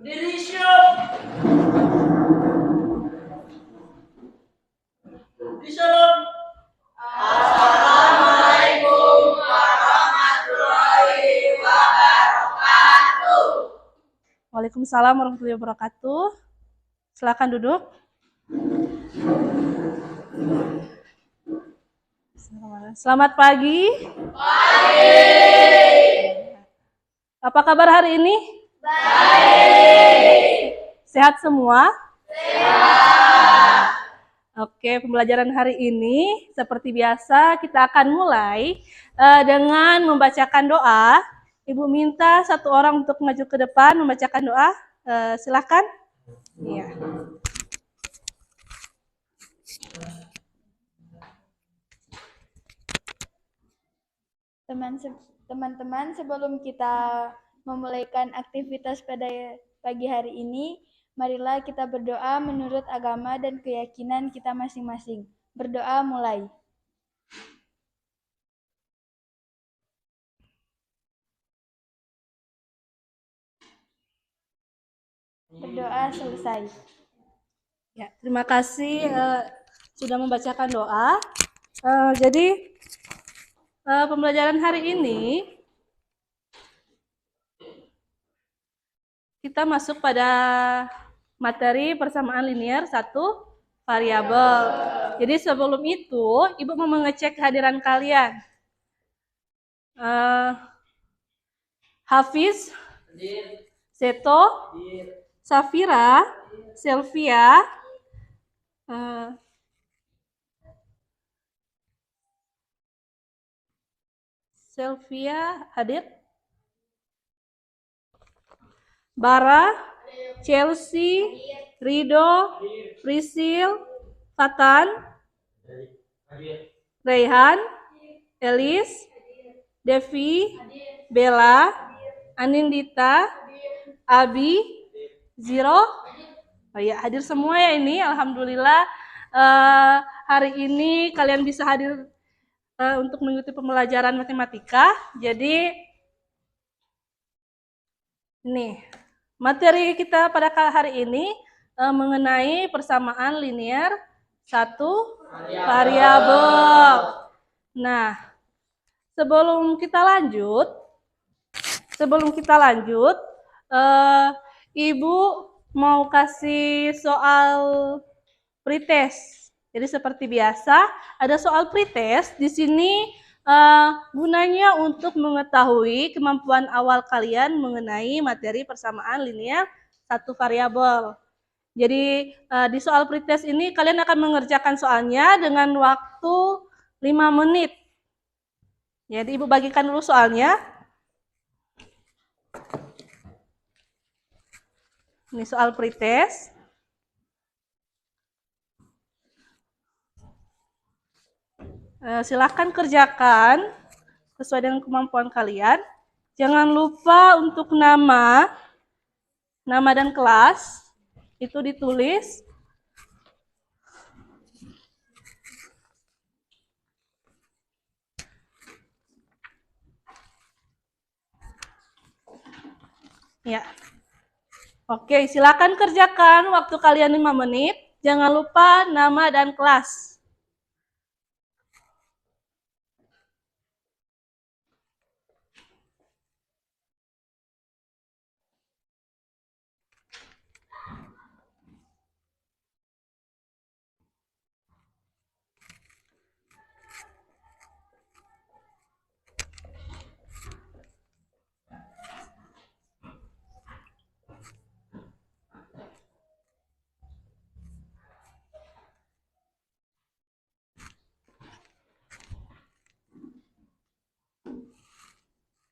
Waalaikumsalam warahmatullahi wabarakatuh. Silakan duduk. Selamat pagi. Apa kabar hari ini? Baik. Sehat semua? Sehat. Oke, pembelajaran hari ini seperti biasa kita akan mulai dengan membacakan doa. Ibu minta satu orang untuk maju ke depan membacakan doa. Silakan. Iya. Teman-teman, sebelum kita memulaikan aktivitas pada pagi hari ini, marilah kita berdoa menurut agama dan keyakinan kita masing-masing. Berdoa mulai. Berdoa selesai. Ya, terima kasih sudah membacakan doa. Jadi pembelajaran hari ini kita masuk pada materi persamaan linear satu variabel. Jadi sebelum itu, Ibu mau mengecek kehadiran kalian. Hafiz, Seto, Safira, Selvia, hadir. Bara, Chelsea, Rido, Prisil, Fatan, Raihan, Elis, Devi, Bella, Anindita, Abi, Ziro. Oh ya, hadir semua ya ini. Alhamdulillah hari ini kalian bisa hadir untuk mengikuti pembelajaran matematika. Jadi ini materi kita pada hari ini mengenai persamaan linear satu variabel. Nah, sebelum kita lanjut, Ibu mau kasih soal pretest. Jadi seperti biasa, ada soal pretest. Di sini gunanya untuk mengetahui kemampuan awal kalian mengenai materi persamaan linear satu variabel. Jadi di soal pretest ini kalian akan mengerjakan soalnya dengan waktu 5 menit. Jadi Ibu bagikan dulu soalnya. Ini soal pretest. Silakan kerjakan sesuai dengan kemampuan kalian. Jangan lupa untuk nama dan kelas itu ditulis. Ya. Oke, silakan kerjakan waktu kalian 5 menit. Jangan lupa nama dan kelas.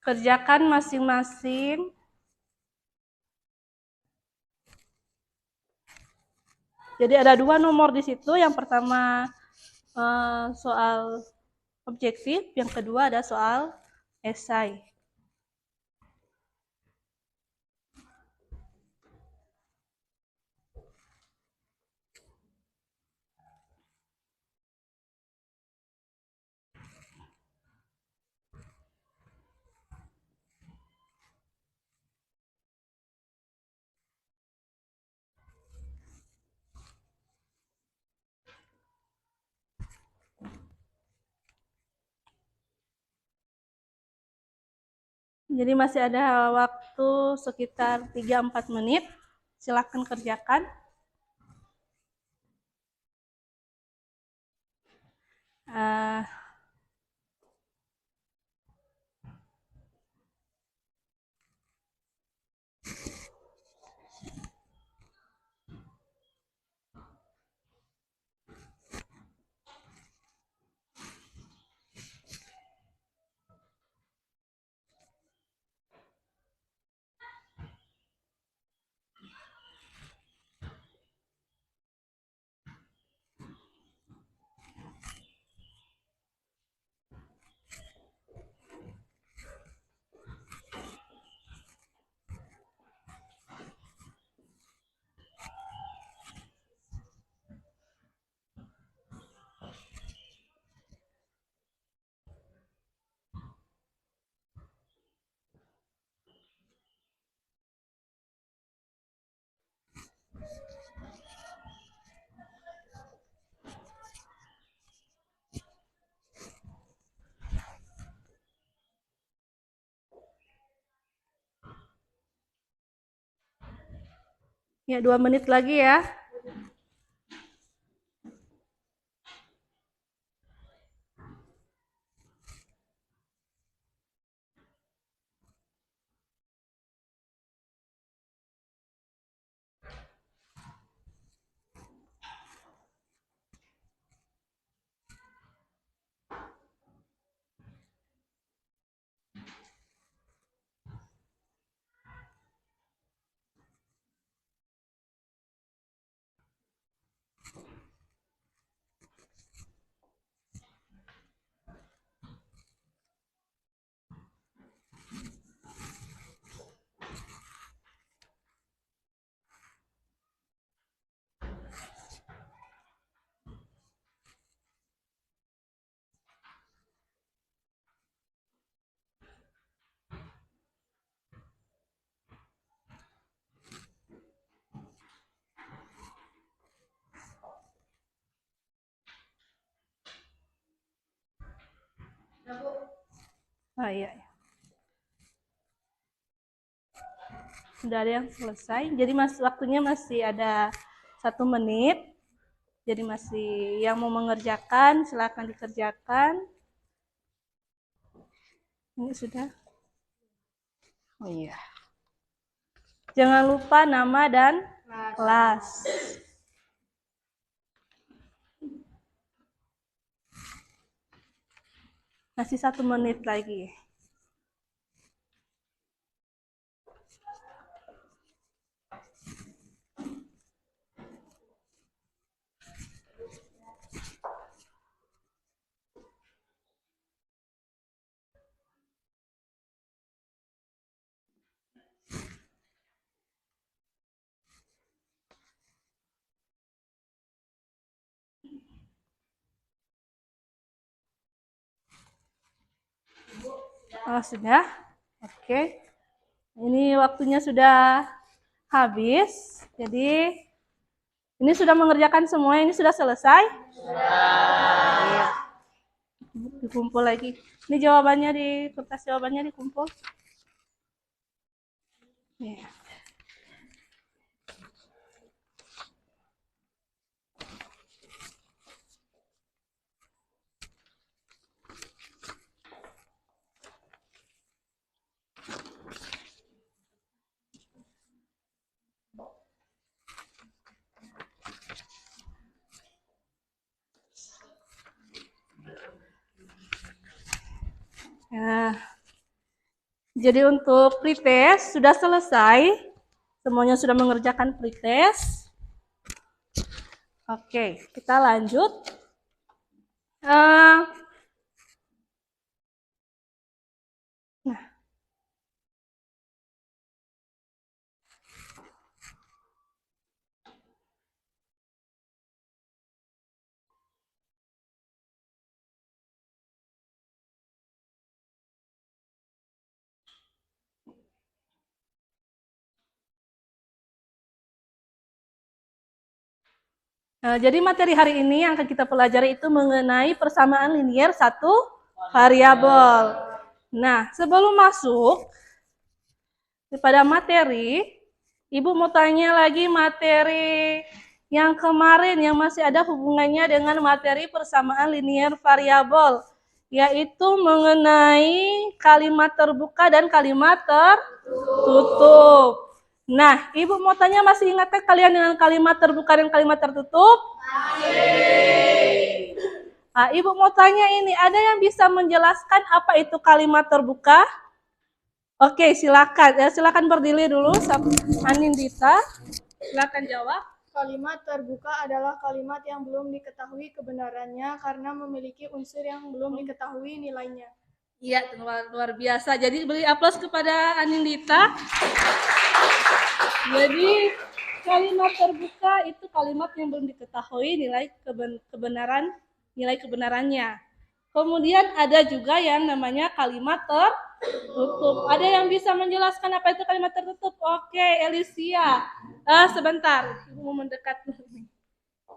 Kerjakan masing-masing. Jadi ada 2 nomor di situ. Yang pertama soal objektif, yang kedua ada soal esai. Jadi masih ada waktu sekitar 3-4 menit. Silakan kerjakan. Ya, 2 menit lagi ya. Oh iya. Sudah ada yang selesai. Jadi waktunya masih ada 1 menit. Jadi masih yang mau mengerjakan silakan dikerjakan. Ini sudah. Oh iya. Jangan lupa nama dan kelas. Masih 1 menit lagi. Oh, sudah? Oke. Ini waktunya sudah habis. Jadi ini sudah mengerjakan semua, ini sudah selesai? Sudah. Dikumpul lagi. Ini jawabannya di kertas jawabannya dikumpul. Ya. Nah, jadi untuk pretest sudah selesai. Semuanya sudah mengerjakan pretest. Oke, kita lanjut. Nah, jadi materi hari ini yang akan kita pelajari itu mengenai persamaan linier satu variabel. Nah, sebelum masuk pada materi, Ibu mau tanya lagi materi yang kemarin yang masih ada hubungannya dengan materi persamaan linear variabel, yaitu mengenai kalimat terbuka dan kalimat tertutup. Nah, Ibu mau tanya, masih ingatkah kalian dengan kalimat terbuka dan kalimat tertutup? Masih. Nah, Ibu mau tanya ini, ada yang bisa menjelaskan apa itu kalimat terbuka? Oke, silakan. Ya, silakan berdiri dulu, Anindita. Silakan jawab. Kalimat terbuka adalah kalimat yang belum diketahui kebenarannya karena memiliki unsur yang belum diketahui nilainya. Iya, luar biasa. Jadi beri aplaus kepada Anindita. Jadi kalimat terbuka itu kalimat yang belum diketahui nilai kebenarannya. Kemudian ada juga yang namanya kalimat tertutup. Ada yang bisa menjelaskan apa itu kalimat tertutup? Oke, Elisia. Sebentar, Ibu mau mendekat.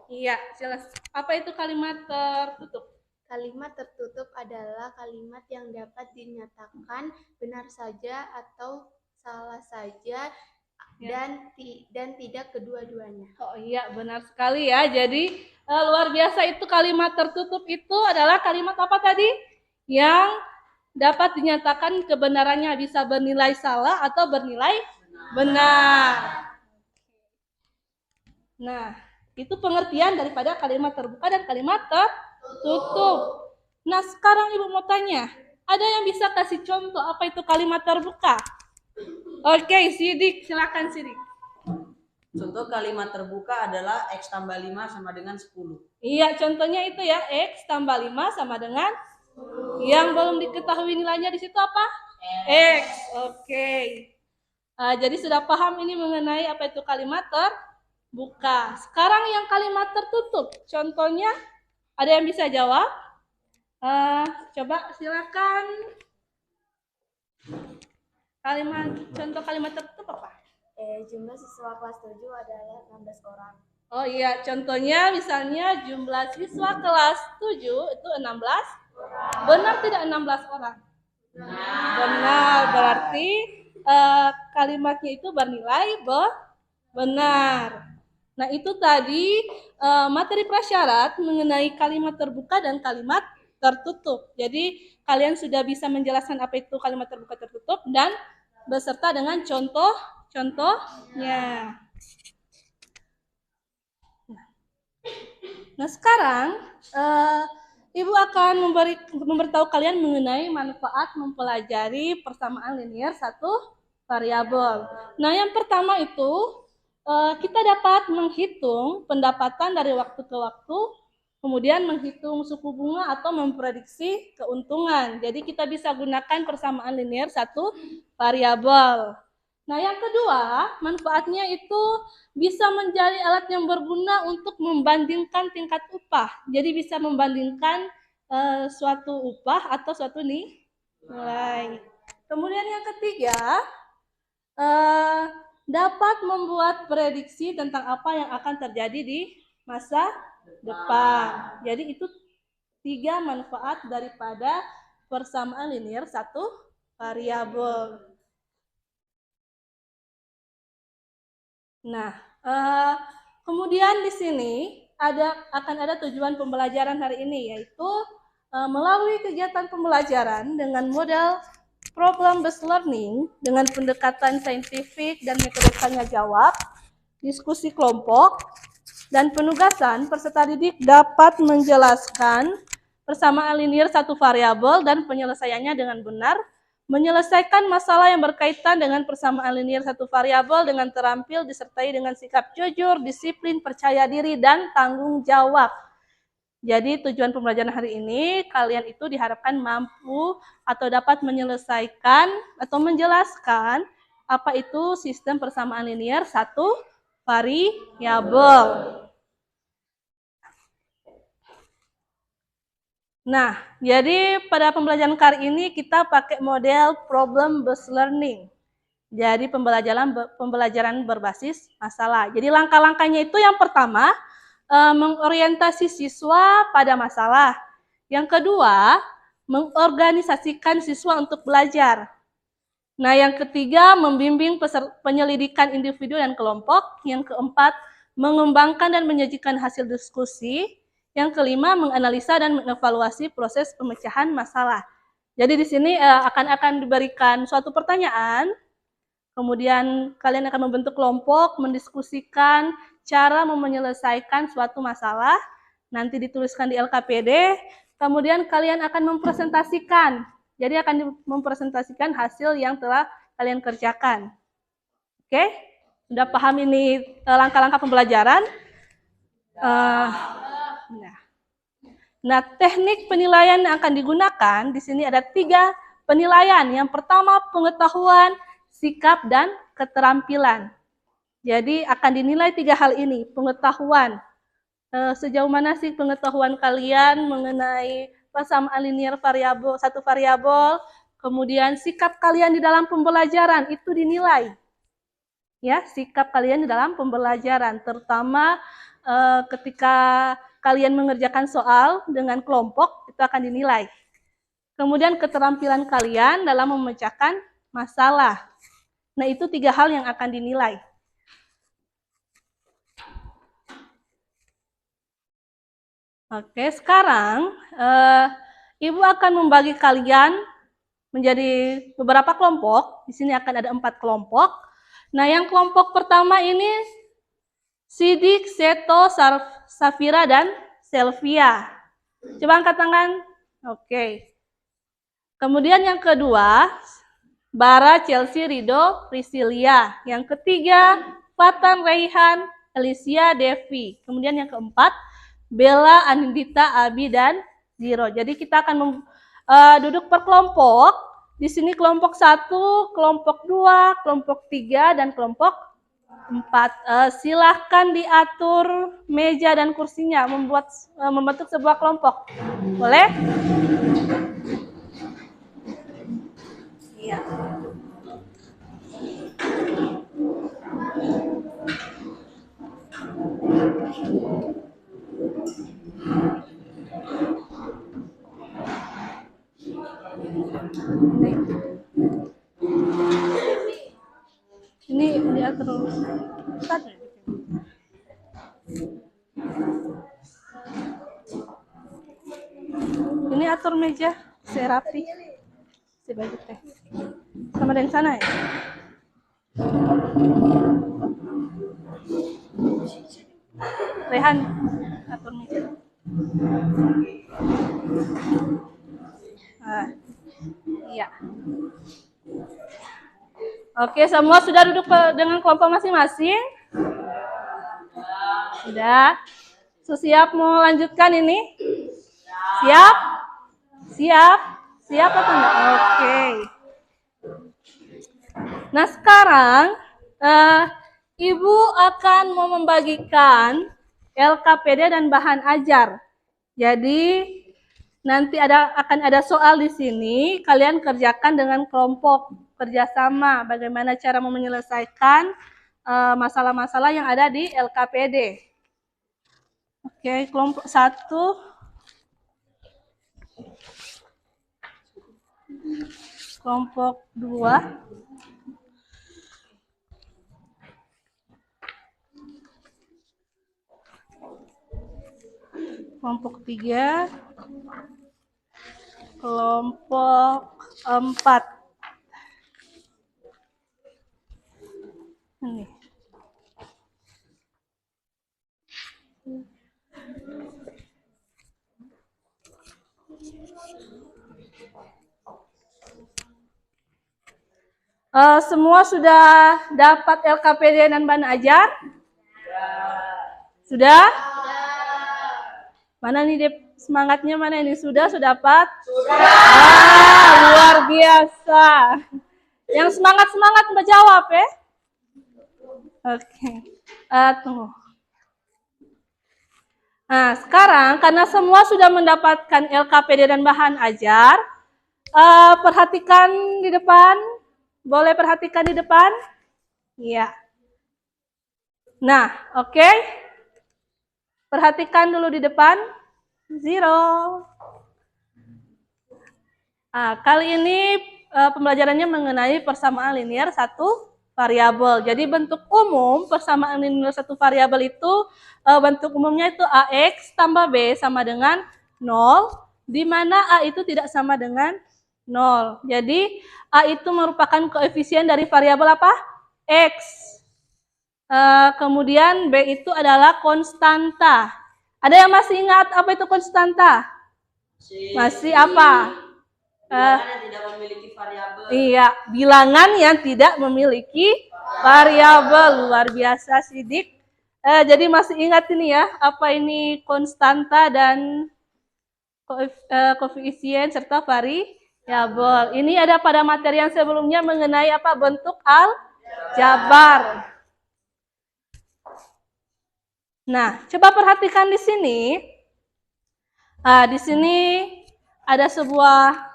Iya, jelas. Apa itu kalimat tertutup? Kalimat tertutup adalah kalimat yang dapat dinyatakan benar saja atau salah saja dan tidak kedua-duanya. Oh iya, benar sekali ya. Jadi luar biasa, itu kalimat tertutup itu adalah kalimat apa tadi? Yang dapat dinyatakan kebenarannya, bisa bernilai salah atau bernilai benar. Nah, itu pengertian daripada kalimat terbuka dan kalimat tertutup. Nah, sekarang Ibu mau tanya, ada yang bisa kasih contoh apa itu kalimat terbuka? Oke, Sidik, silakan Sidik. Contoh kalimat terbuka adalah X tambah 5 sama dengan 10. Iya, contohnya itu ya, X tambah 5 sama dengan 10. Yang belum diketahui nilainya di situ apa? X. Oke. Jadi sudah paham ini mengenai apa itu kalimat terbuka. Sekarang yang kalimat tertutup, contohnya ada yang bisa jawab? Coba silakan. Contoh kalimat tertutup apa? Jumlah siswa kelas 7 adalah 16 orang. Oh iya, contohnya misalnya jumlah siswa kelas 7 itu 16. Benar tidak 16 orang? Benar, berarti kalimatnya itu bernilai benar. Nah, itu tadi materi prasyarat mengenai kalimat terbuka dan kalimat tertutup. Jadi kalian sudah bisa menjelaskan apa itu kalimat terbuka tertutup dan beserta dengan contohnya. Nah, sekarang Ibu akan memberitahu kalian mengenai manfaat mempelajari persamaan linear satu variabel. Nah, yang pertama itu kita dapat menghitung pendapatan dari waktu ke waktu, kemudian menghitung suku bunga atau memprediksi keuntungan. Jadi kita bisa gunakan persamaan linear satu variabel. Nah, yang kedua, manfaatnya itu bisa menjadi alat yang berguna untuk membandingkan tingkat upah. Jadi bisa membandingkan suatu upah atau suatu nilai. Kemudian yang ketiga, dapat membuat prediksi tentang apa yang akan terjadi di masa depan. Jadi itu 3 manfaat daripada persamaan linear satu variabel. Nah, kemudian di sini akan ada tujuan pembelajaran hari ini, yaitu melalui kegiatan pembelajaran dengan model problem-based learning dengan pendekatan saintifik dan metode tanya jawab, diskusi kelompok, dan penugasan, peserta didik dapat menjelaskan persamaan linear satu variabel dan penyelesaiannya dengan benar, menyelesaikan masalah yang berkaitan dengan persamaan linear satu variabel dengan terampil disertai dengan sikap jujur, disiplin, percaya diri, dan tanggung jawab. Jadi tujuan pembelajaran hari ini, kalian itu diharapkan mampu atau dapat menyelesaikan atau menjelaskan apa itu sistem persamaan linear satu variabel. Nah, jadi pada pembelajaran kali ini kita pakai model problem-based learning. Jadi pembelajaran berbasis masalah. Jadi langkah-langkahnya itu yang pertama, mengorientasi siswa pada masalah. Yang kedua, mengorganisasikan siswa untuk belajar. Nah, yang ketiga, membimbing penyelidikan individu dan kelompok. Yang keempat, mengembangkan dan menyajikan hasil diskusi. Yang kelima, menganalisa dan mengevaluasi proses pemecahan masalah. Jadi di sini akan diberikan suatu pertanyaan, kemudian kalian akan membentuk kelompok, mendiskusikan cara menyelesaikan suatu masalah, nanti dituliskan di LKPD, kemudian kalian akan mempresentasikan. Jadi akan mempresentasikan hasil yang telah kalian kerjakan. Oke? Sudah paham ini langkah-langkah pembelajaran? Nah, teknik penilaian yang akan digunakan di sini ada 3 penilaian. Yang pertama, pengetahuan, sikap, dan keterampilan. Jadi akan dinilai 3 hal ini. Pengetahuan, sejauh mana sih pengetahuan kalian mengenai persamaan linear variabel, satu variabel, kemudian sikap kalian di dalam pembelajaran itu dinilai. Ya, sikap kalian di dalam pembelajaran, terutama ketika kalian mengerjakan soal dengan kelompok, itu akan dinilai. Kemudian keterampilan kalian dalam memecahkan masalah. Nah, itu 3 hal yang akan dinilai. Oke, sekarang Ibu akan membagi kalian menjadi beberapa kelompok. Di sini akan ada 4 kelompok. Nah, yang kelompok pertama ini Sidik, Seto, Safira, dan Selvia. Coba angkat tangan. Oke. Kemudian yang kedua, Bara, Chelsea, Rido, Priscilia. Yang ketiga, Fatan, Raihan, Alicia, Devi. Kemudian yang keempat, Bella, Anindita, Abi, dan Ziro. Jadi kita akan duduk per kelompok. Di sini kelompok 1, kelompok 2, kelompok 3, dan kelompok 4. Silahkan diatur meja dan kursinya membentuk sebuah kelompok. Boleh? Iya. Ini diatur. Ini atur meja, serapi, sebagai teh. Sama dengan sana ya. Rehan, atur meja. Iya. Oke, semua sudah duduk dengan kelompok masing-masing? Sudah. Siap mau lanjutkan ini? Siap? Siap? Siap atau enggak? Oke. Nah, sekarang Ibu akan mau membagikan LKPD dan bahan ajar. Jadi nanti akan ada soal di sini, kalian kerjakan dengan kelompok kerjasama. Bagaimana cara menyelesaikan masalah-masalah yang ada di LKPD. Oke, kelompok 1. Kelompok 2. Kelompok 3. Kelompok 4. Ini. Semua sudah dapat LKPD dan bahan ajar? Sudah? Mana nih semangatnya, mana ini? Sudah dapat? Sudah! Luar biasa. Yang semangat-semangat menjawab ya? Oke. Tunggu. Nah, sekarang karena semua sudah mendapatkan LKPD dan bahan ajar, perhatikan di depan. Boleh perhatikan di depan? Iya. Nah, oke. Perhatikan dulu di depan. Zero. Kali ini pembelajarannya mengenai persamaan linear satu variabel. Jadi bentuk umum persamaan linear satu variabel itu bentuk umumnya itu AX tambah B sama dengan 0, di mana A itu tidak sama dengan 0. Jadi A itu merupakan koefisien dari variabel apa? X. Kemudian B itu adalah konstanta. Ada yang masih ingat apa itu konstanta? Masih apa? Bilangan yang tidak memiliki variabel. Iya, bilangan yang tidak memiliki variabel. Luar biasa, Sidik. Jadi masih ingat ini ya, apa ini konstanta dan koefisien serta variabel. Ini ada pada materi yang sebelumnya mengenai apa? Bentuk aljabar. Nah, coba perhatikan di sini. Di sini ada sebuah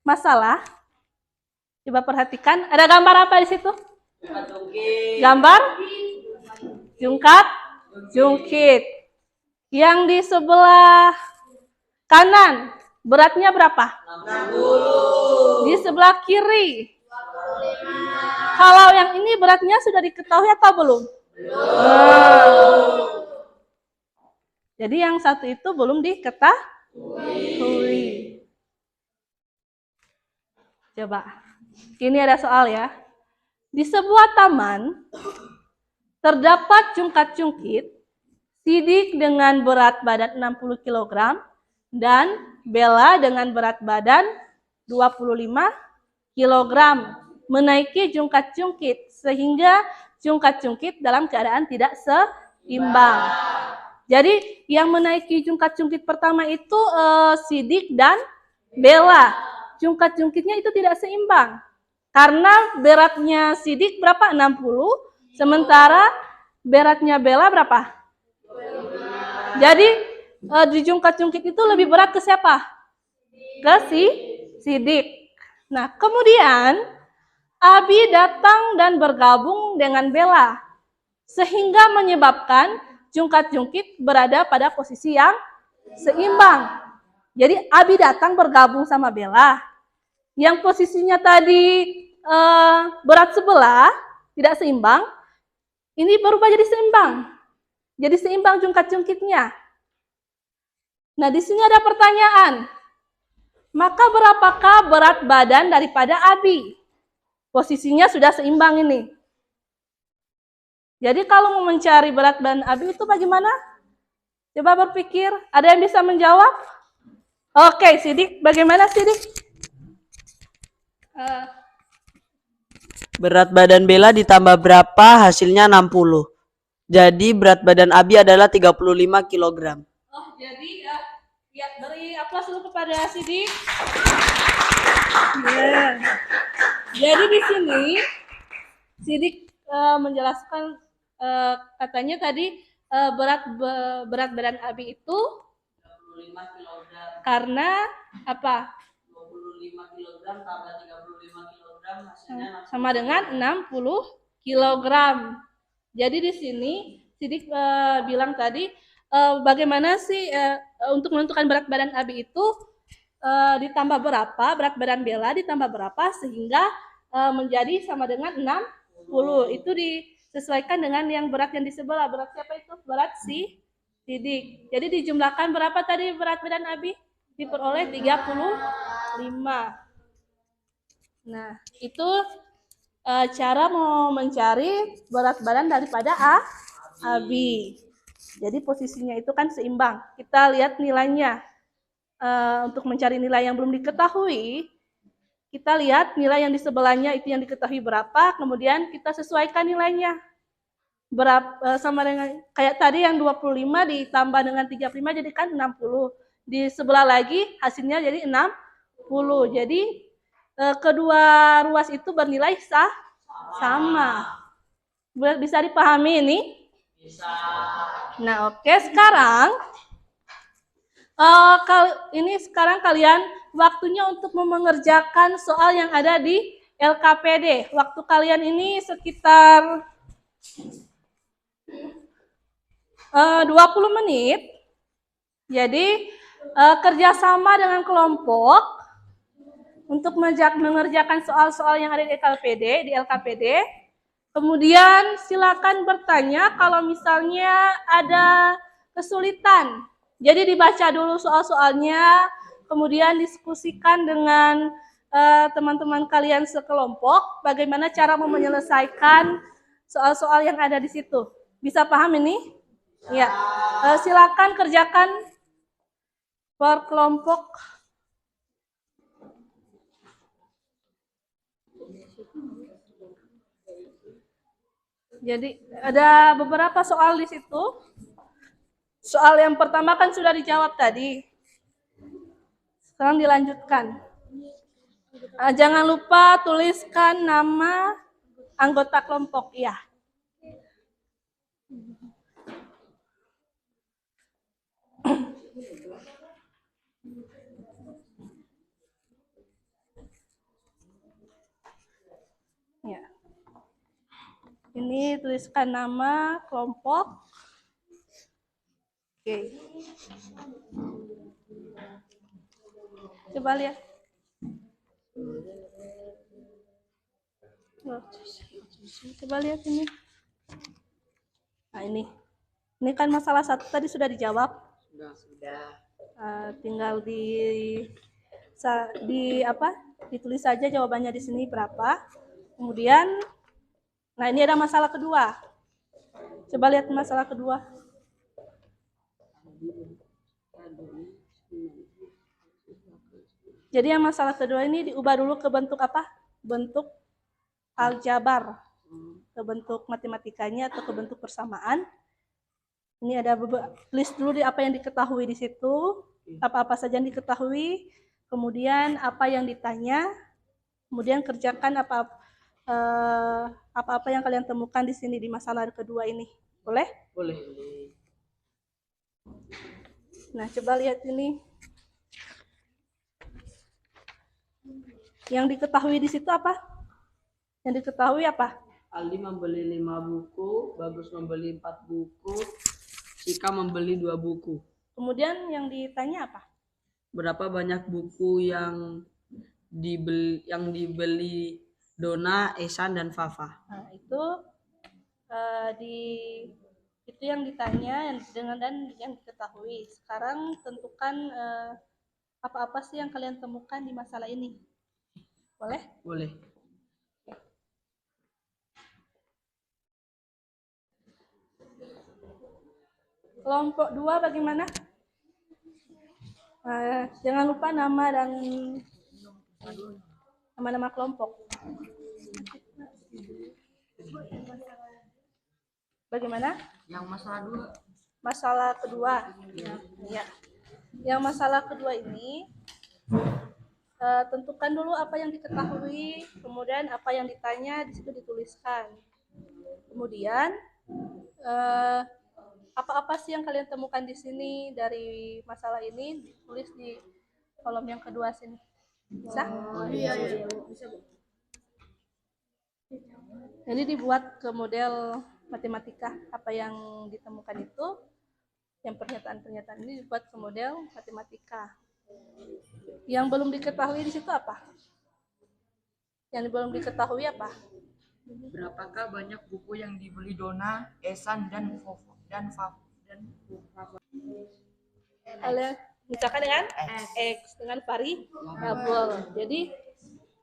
masalah. Coba perhatikan, ada gambar apa di situ? Gambar jungkat jungkit. Yang di sebelah kanan beratnya berapa? 60. Di sebelah kiri. 25. Kalau yang ini beratnya sudah diketahui atau belum? Belum. Jadi yang satu itu belum diketahui. Coba. Ini ada soal ya. Di sebuah taman terdapat jungkat-jungkit Sidik dengan berat badan 60 kg dan Bella dengan berat badan 25 kg menaiki jungkat-jungkit sehingga jungkat-jungkit dalam keadaan tidak seimbang. Jadi yang menaiki jungkat-jungkit pertama itu Sidik dan Bella. Jungkat-jungkitnya itu tidak seimbang. Karena beratnya Sidik berapa? 60. Sementara beratnya Bella berapa? 25. Jadi di jungkat-jungkit itu lebih berat ke siapa? Ke Sidik. Nah, kemudian Abi datang dan bergabung dengan Bella. Sehingga menyebabkan jungkat-jungkit berada pada posisi yang seimbang. Jadi Abi datang bergabung sama Bella. Yang posisinya tadi berat sebelah, tidak seimbang, ini berubah jadi seimbang. Jadi seimbang jungkat-jungkitnya. Nah, di sini ada pertanyaan. Maka berapakah berat badan daripada Abi? Posisinya sudah seimbang ini. Jadi kalau mau mencari berat badan Abi itu bagaimana? Coba berpikir, ada yang bisa menjawab? Oke, Sidik, bagaimana Sidik? Berat badan Bella ditambah berapa, hasilnya 60. Jadi berat badan Abi adalah 35 kg. Oh, jadi ya beri aplaus dulu kepada Sidik. Yeah. Jadi di sini Sidik menjelaskan katanya tadi berat badan Abi itu 25 kg. Karena apa? 25 kg tambah 35 kg hasilnya sama dengan 60 kg. Jadi di sini Sidik bilang tadi bagaimana sih untuk menentukan berat badan Abi itu ditambah berapa, berat badan Bella ditambah berapa sehingga menjadi sama dengan 60. Itu disesuaikan dengan yang berat yang di sebelah. Berat siapa itu? Berat Sidik. Jadi dijumlahkan berapa tadi berat badan Abi? Diperoleh 35. Nah, itu cara mau mencari berat badan daripada Abi. Jadi posisinya itu kan seimbang. Kita lihat nilainya. Untuk mencari nilai yang belum diketahui, kita lihat nilai yang di sebelahnya itu yang diketahui berapa, kemudian kita sesuaikan nilainya. Berapa sama dengan kayak tadi yang 25 ditambah dengan 35 jadi kan 60. Di sebelah lagi hasilnya jadi 60. Jadi kedua ruas itu bernilai sama. Bisa dipahami ini? Bisa. Nah, oke, sekarang sekarang kalian waktunya untuk mengerjakan soal yang ada di LKPD. Waktu kalian ini sekitar 20 menit. Jadi kerjasama dengan kelompok untuk mengerjakan soal-soal yang ada di LKPD. Kemudian silakan bertanya kalau misalnya ada kesulitan. Jadi dibaca dulu soal-soalnya, kemudian diskusikan dengan teman-teman kalian sekelompok bagaimana cara menyelesaikan soal-soal yang ada di situ. Bisa paham ini? Ya. Silakan kerjakan per kelompok. Jadi ada beberapa soal di situ. Soal yang pertama kan sudah dijawab tadi. Sekarang dilanjutkan. Jangan lupa tuliskan nama anggota kelompok. Ya. Ya. Ini tuliskan nama kelompok. Oke. Coba lihat. Coba lihat ini. Nah ini. Ini kan masalah 1 tadi sudah dijawab. Sudah. Tinggal ditulis saja jawabannya di sini berapa. Kemudian, nah ini ada masalah kedua. Coba lihat masalah kedua. Jadi yang masalah kedua ini diubah dulu ke bentuk apa? Bentuk aljabar. Ke bentuk matematikanya atau ke bentuk persamaan. Ini ada list dulu di apa yang diketahui di situ. Apa-apa saja yang diketahui. Kemudian apa yang ditanya. Kemudian kerjakan apa-apa yang kalian temukan di sini di masalah kedua ini. Boleh? Boleh. Nah, coba lihat ini. Yang diketahui di situ apa? Yang diketahui apa? Aldi membeli 5 buku, Bagus membeli 4 buku, Sika membeli 2 buku. Kemudian yang ditanya apa? Berapa banyak buku yang dibeli Dona, Esan, dan Fafa? Nah, itu yang ditanya dan yang diketahui. Sekarang tentukan apa-apa sih yang kalian temukan di masalah ini. Boleh? Boleh. Kelompok 2 bagaimana? Jangan lupa nama dan nama-nama kelompok. Bagaimana? Yang masalah 2. Masalah kedua. Ya. Yang masalah kedua ini tentukan dulu apa yang diketahui, kemudian apa yang ditanya di situ dituliskan. Kemudian apa-apa sih yang kalian temukan di sini dari masalah ini ditulis di kolom yang kedua sini. Bisa? Iya. Bisa. Jadi dibuat ke model matematika. Apa yang ditemukan itu, yang pernyataan-pernyataan ini dibuat ke model matematika. Yang belum diketahui di situ apa? Yang belum diketahui apa? Berapakah banyak buku yang dibeli Dona, Esan, dan Fafa? Kalian misalkan dengan X dengan variabel. Jadi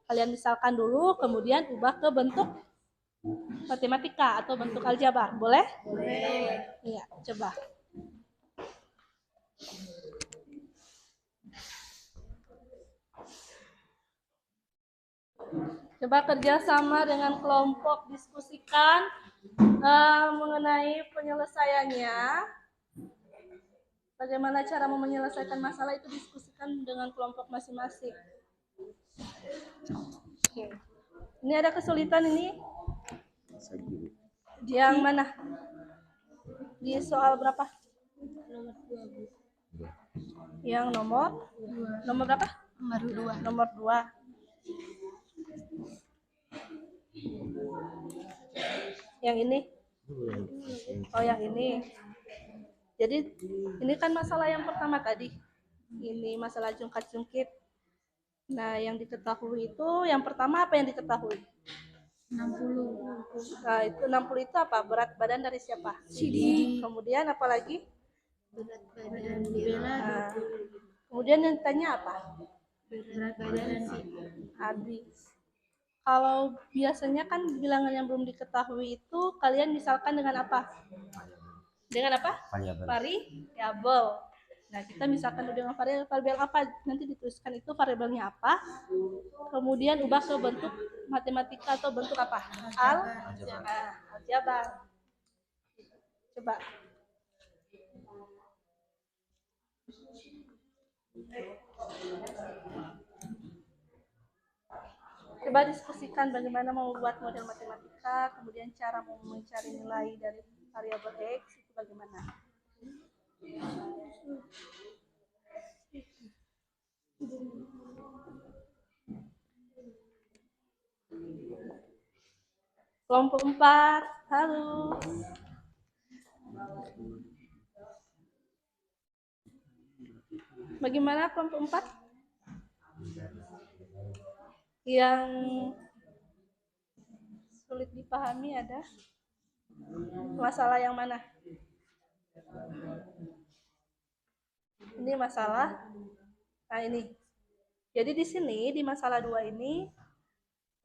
kalian misalkan dulu, kemudian ubah ke bentuk matematika atau bentuk aljabar. Boleh? Boleh. Iya, coba. Coba kerjasama dengan kelompok, diskusikan mengenai penyelesaiannya. Bagaimana cara menyelesaikan masalah itu diskusikan dengan kelompok masing-masing. Oke. Ini ada kesulitan ini? Yang mana? Di soal berapa? Yang nomor berapa? Nomor 2. Yang ini? Oh, yang ini. Jadi ini kan masalah yang pertama tadi. Ini masalah jungkat-jungkit. Nah, yang diketahui itu yang pertama apa yang diketahui? 60. Nah, itu 60 itu apa? Berat badan dari siapa? Sidik. Kemudian apa lagi? Berat badan Bella Nah, kemudian yang ditanya apa? berat badan si Abi. Kalau biasanya kan bilangan yang belum diketahui itu kalian misalkan dengan apa? Dengan apa? Variabel. Nah, kita misalkan dengan variabel apa, nanti dituliskan itu variabelnya apa. Kemudian ubah ke bentuk matematika atau bentuk apa? Aljabar. Coba. Coba diskusikan bagaimana membuat model matematika, kemudian cara mencari nilai dari variabel X itu bagaimana. Kelompok 4, halo. Bagaimana kelompok 4? Yang sulit dipahami ada masalah yang mana? Ini masalah. Nah, ini. Jadi di sini di masalah 2 ini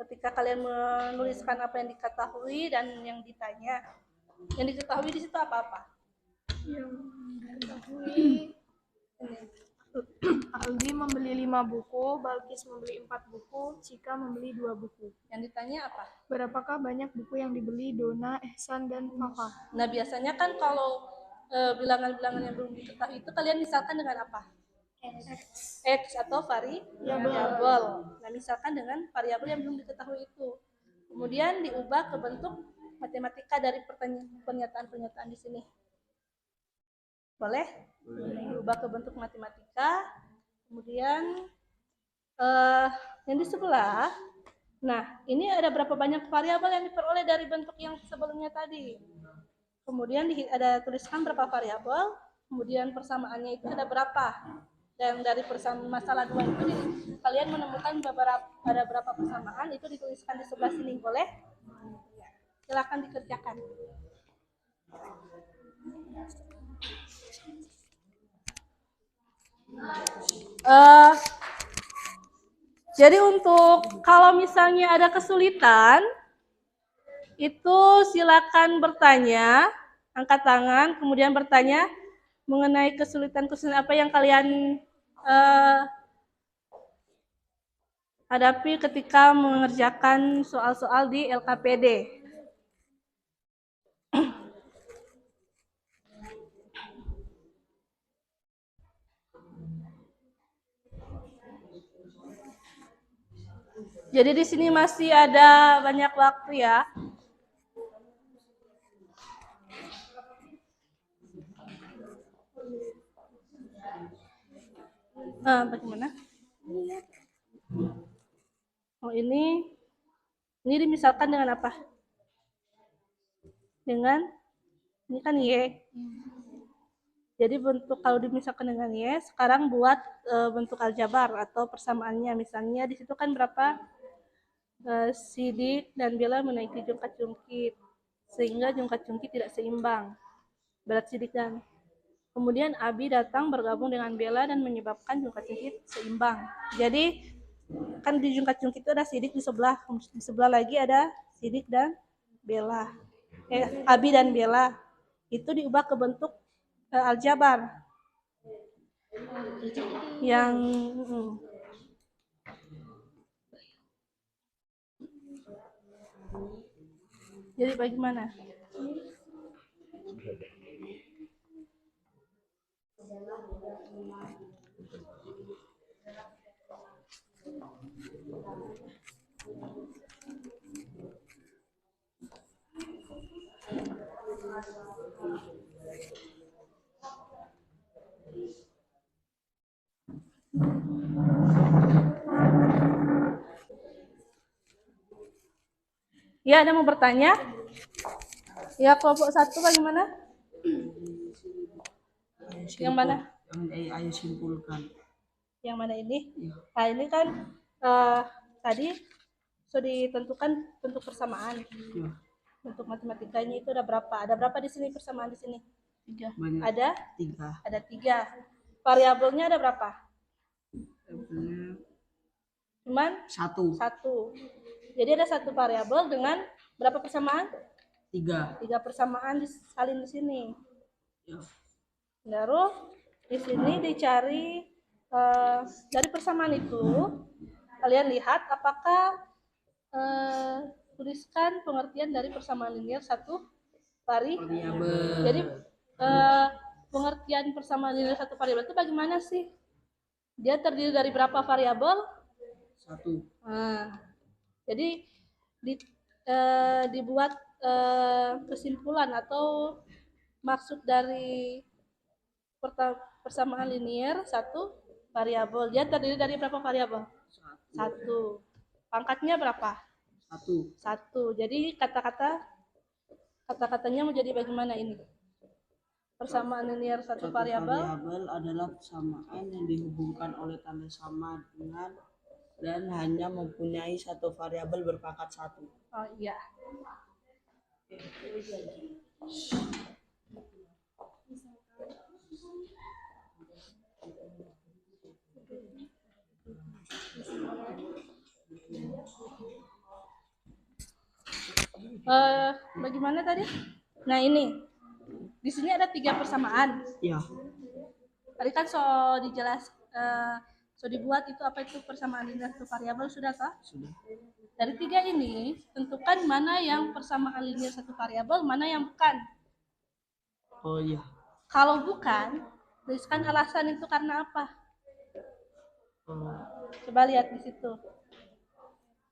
ketika kalian menuliskan apa yang diketahui dan yang ditanya. Yang diketahui di situ apa-apa? Yang diketahui Aldi membeli 5 buku, Balkis membeli 4 buku, Cika membeli 2 buku. Yang ditanya apa? Berapakah banyak buku yang dibeli Dona, Ehsan, dan Fafa? Nah, biasanya kan kalau bilangan-bilangan yang belum diketahui itu kalian misalkan dengan apa? X atau variabel. Nah, misalkan dengan variabel yang belum diketahui itu. Kemudian diubah ke bentuk matematika dari pernyataan-pernyataan di sini. Boleh? Diubah ke bentuk matematika. Kemudian yang di sebelah, nah ini ada berapa banyak variabel yang diperoleh dari bentuk yang sebelumnya tadi. Kemudian ada tuliskan berapa variabel, kemudian persamaannya itu ada berapa. Dan dari masalah 2 itu kalian menemukan ada berapa persamaan, itu dituliskan di sebelah sini, boleh? Silakan dikerjakan. Jadi untuk kalau misalnya ada kesulitan, itu silakan bertanya, angkat tangan, kemudian bertanya mengenai kesulitan-kesulitan apa yang kalian hadapi ketika mengerjakan soal-soal di LKPD. Jadi di sini masih ada banyak waktu ya. Bagaimana? Oh, ini dimisalkan dengan apa? Dengan ini kan Y. Jadi bentuk kalau dimisalkan dengan Y, sekarang buat bentuk aljabar atau persamaannya. Misalnya di situ kan berapa? Sidik dan Bella menaiki jungkat-jungkit, sehingga jungkat-jungkit tidak seimbang berat Sidik dan. Kemudian Abi datang bergabung dengan Bella dan menyebabkan jungkat-jungkit seimbang. Jadi kan di jungkat-jungkit itu ada Sidik di sebelah lagi ada Sidik dan Bella. Abi dan Bella. Itu diubah ke bentuk aljabar. Yang jadi bagaimana? Ya, ada mau bertanya? Ya, kelompok 1 bagaimana? Yang mana? Yang ayo simpulkan. Yang mana ini? Iya. Nah, ini kan tadi sudah ditentukan bentuk persamaan. Iya. Bentuk matematikanya itu ada berapa? Ada berapa di sini persamaan di sini? 3. Banyak. Ada? 3. Ada 3. Variabelnya ada berapa? Cuman 1. 1. Jadi ada 1 variabel dengan berapa persamaan? 3. 3 persamaan disalin di sini. Ya. Baru di sini dicari dari persamaan itu kalian lihat apakah tuliskan pengertian dari persamaan linear satu variabel. Jadi pengertian persamaan linear satu variabel itu bagaimana sih? Dia terdiri dari berapa variabel? 1. Nah, jadi dibuat kesimpulan atau maksud dari persamaan linear satu variabel. Dia terdiri dari berapa variabel? 1. Pangkatnya berapa? 1. 1. Jadi kata-katanya menjadi bagaimana ini? Persamaan linear satu variabel adalah persamaan yang dihubungkan oleh tanda sama dengan dan hanya mempunyai 1 variabel berpangkat 1. Oh iya. Bagaimana tadi? Nah ini, di sini ada 3 persamaan. Iya. Tadi kan so dibuat itu apa itu persamaan linear satu variabel sudah kah? Sudah. Dari 3 ini tentukan mana yang persamaan linear satu variabel, mana yang bukan. Oh iya. Kalau bukan, tuliskan alasan itu karena apa? Coba lihat di situ.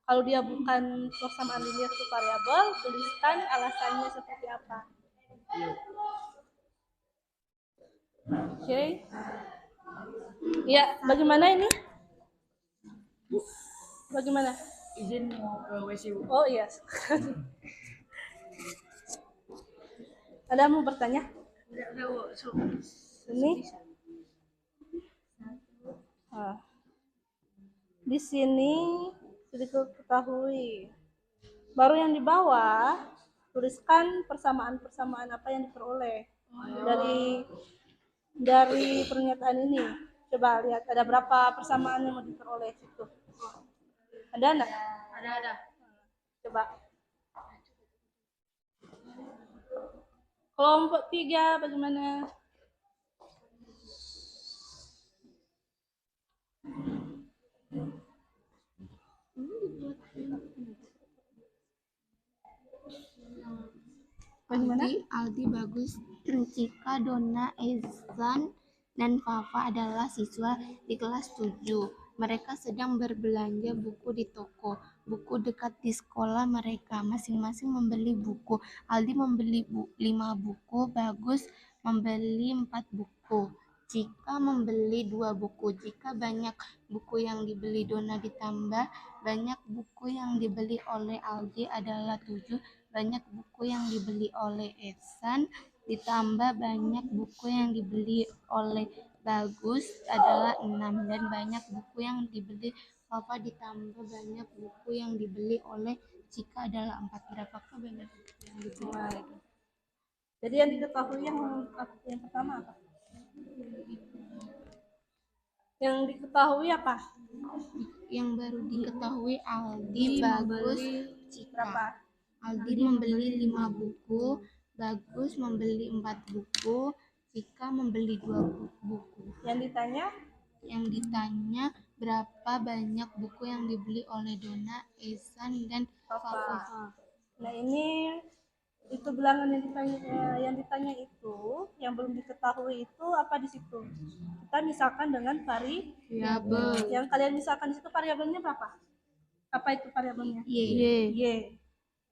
Kalau dia bukan persamaan linear satu variabel, tuliskan alasannya seperti apa. Oke. Ya, bagaimana ini? Bagaimana? Izin mau ke WC, Bu. Oh iya. Ada mau bertanya? Ini? Di sini sudah diketahui. Baru yang di bawah tuliskan persamaan-persamaan apa yang diperoleh dari pernyataan ini. Coba lihat ada berapa persamaan yang mau diperoleh situ. Ada enggak? Ada. Coba. Kelompok 3 bagaimana? Bagaimana? Aldi, Bagus, Cika, Dona, Ezan, dan Fafa adalah siswa di kelas 7. Mereka sedang berbelanja buku di toko buku dekat di sekolah mereka. Masing-masing membeli buku. Aldi membeli 5 buku, Bagus membeli 4 buku. Cika membeli 2 buku. Jika banyak buku yang dibeli Dona ditambah banyak buku yang dibeli oleh Aldi adalah 7. Banyak buku yang dibeli oleh Ehsan ditambah banyak buku yang dibeli oleh Bagus adalah 6, dan banyak buku yang dibeli Fafa ditambah banyak buku yang dibeli oleh Cika adalah 4. Berapakah banyak buku yang dibeli? Jadi yang diketahui yang pertama apa? Yang diketahui apa? Yang baru diketahui Aldi, Bagus, Cika. Berapa? Aldi membeli 5 buku, Bagus membeli 4 buku, Cika membeli 2 buku. Yang ditanya berapa banyak buku yang dibeli oleh Dona, Ehsan, dan Fafa. Nah ini itu bilangan yang ditanya itu yang belum diketahui itu apa di situ? Kita misalkan dengan variabel. Yang kalian misalkan di situ variabelnya berapa? Apa itu variabelnya? Y.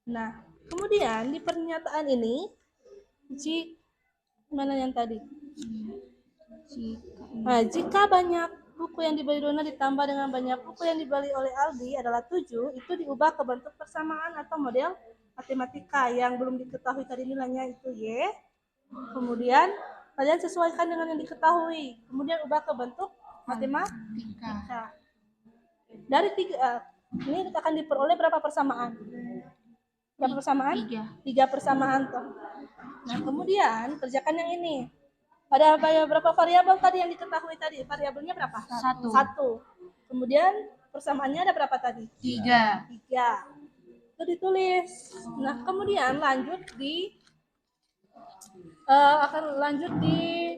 Nah, kemudian di pernyataan ini mana yang tadi? Nah, jika banyak buku yang dibeli Dona ditambah dengan banyak buku yang dibeli oleh Aldi adalah 7, itu diubah ke bentuk persamaan atau model matematika yang belum diketahui tadi nilainya itu Y. Kemudian kalian sesuaikan dengan yang diketahui. Kemudian ubah ke bentuk matematika. Dari ini akan diperoleh berapa persamaan? Berapa persamaan? 3 persamaan toh. Nah, kemudian kerjakan yang ini. Ada berapa variabel tadi yang diketahui tadi? Variabelnya berapa? 1. Kemudian persamaannya ada berapa tadi? 3. Itu ditulis. Nah, kemudian akan lanjut di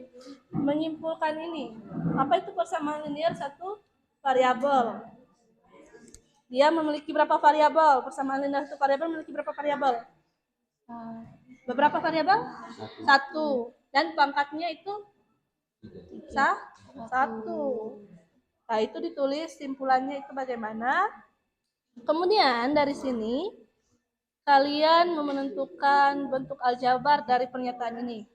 menyimpulkan ini. Apa itu persamaan linear satu variabel? Dia memiliki berapa variabel? Persamaan linear satu variabel memiliki berapa variabel? Beberapa variabel? 1. Dan pangkatnya itu 1. Nah, itu ditulis simpulannya itu bagaimana. Kemudian dari sini kalian menentukan bentuk aljabar dari pernyataan ini.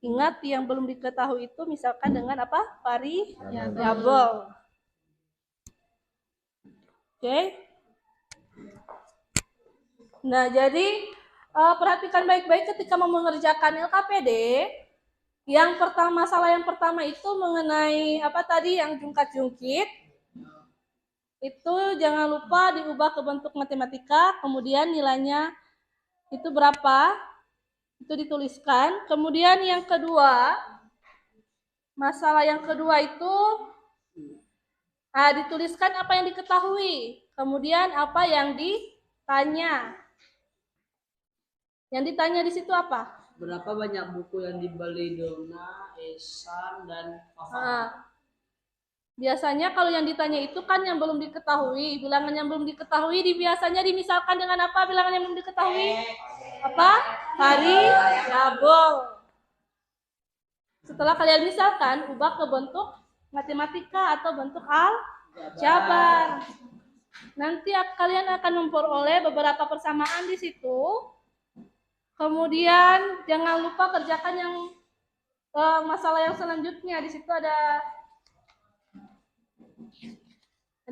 Ingat yang belum diketahui itu misalkan dengan apa? Variabel. Oke. Nah, jadi perhatikan baik-baik ketika mau mengerjakan LKPD. Masalah yang pertama itu mengenai apa tadi yang jungkat-jungkit. Itu jangan lupa diubah ke bentuk matematika, kemudian nilainya itu berapa, itu dituliskan. Kemudian yang kedua, masalah yang kedua itu dituliskan apa yang diketahui, kemudian apa yang ditanya. Yang ditanya di situ apa? Berapa banyak buku yang dibeli Dona, Esan, dan Papa? Biasanya kalau yang ditanya itu kan yang belum diketahui. Bilangan yang belum diketahui biasanya dimisalkan dengan apa bilangan yang belum diketahui? Apa? Variabel. Setelah kalian misalkan, ubah ke bentuk matematika atau bentuk aljabar. Nanti kalian akan memperoleh beberapa persamaan di situ. Kemudian jangan lupa kerjakan yang masalah yang selanjutnya. Di situ ada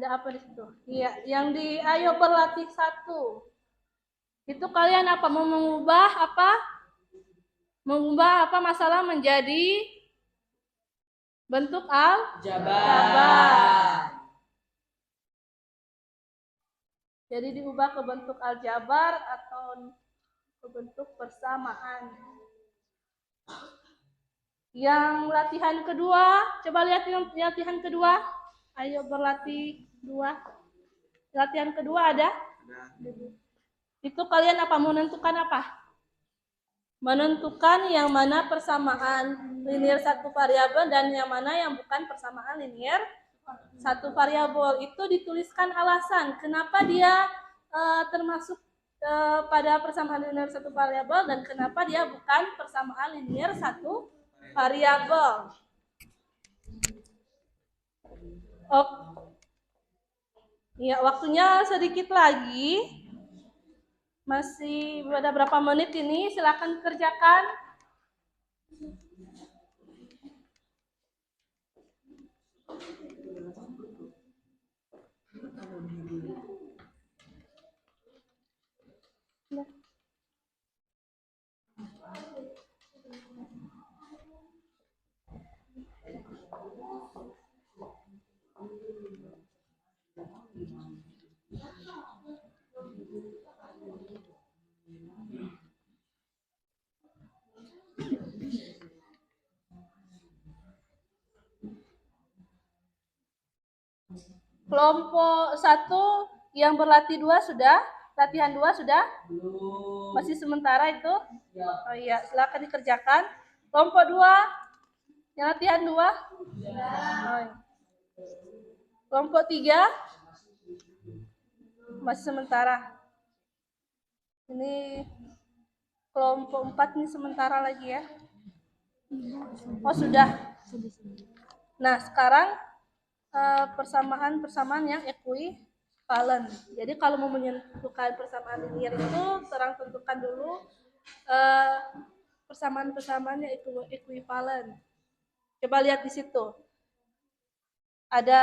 apa di situ? Iya, yang di ayo berlatih 1. Itu kalian apa? Mau mengubah apa? Mengubah apa masalah menjadi bentuk aljabar. Jadi diubah ke bentuk aljabar atau ke bentuk persamaan. Yang latihan kedua, coba lihat yang latihan kedua. Ayo berlatih 2. Latihan kedua ada? Itu kalian apa? Menentukan apa? Menentukan yang mana persamaan linear satu variabel dan yang mana yang bukan persamaan linear satu variabel. Itu dituliskan alasan kenapa dia termasuk pada persamaan linear satu variabel dan kenapa dia bukan persamaan linear satu variabel. Ya, waktunya sedikit lagi. Masih ada berapa menit ini? Silakan kerjakan. Kelompok 1 yang berlatih 2 sudah? Latihan 2 sudah? Belum. Masih sementara itu? Ya. Oh iya, silakan dikerjakan. Kelompok 2 yang latihan 2? Ya. Oh, iya. Kelompok 3 masih sementara. Ini kelompok 4 ini sementara lagi ya. Oh, sudah. Nah, sekarang persamaan yang ekuivalen. Jadi kalau mau menentukan persamaan linear itu tentukan dulu persamaan-persamaannya ekuivalen. Coba lihat di situ. Ada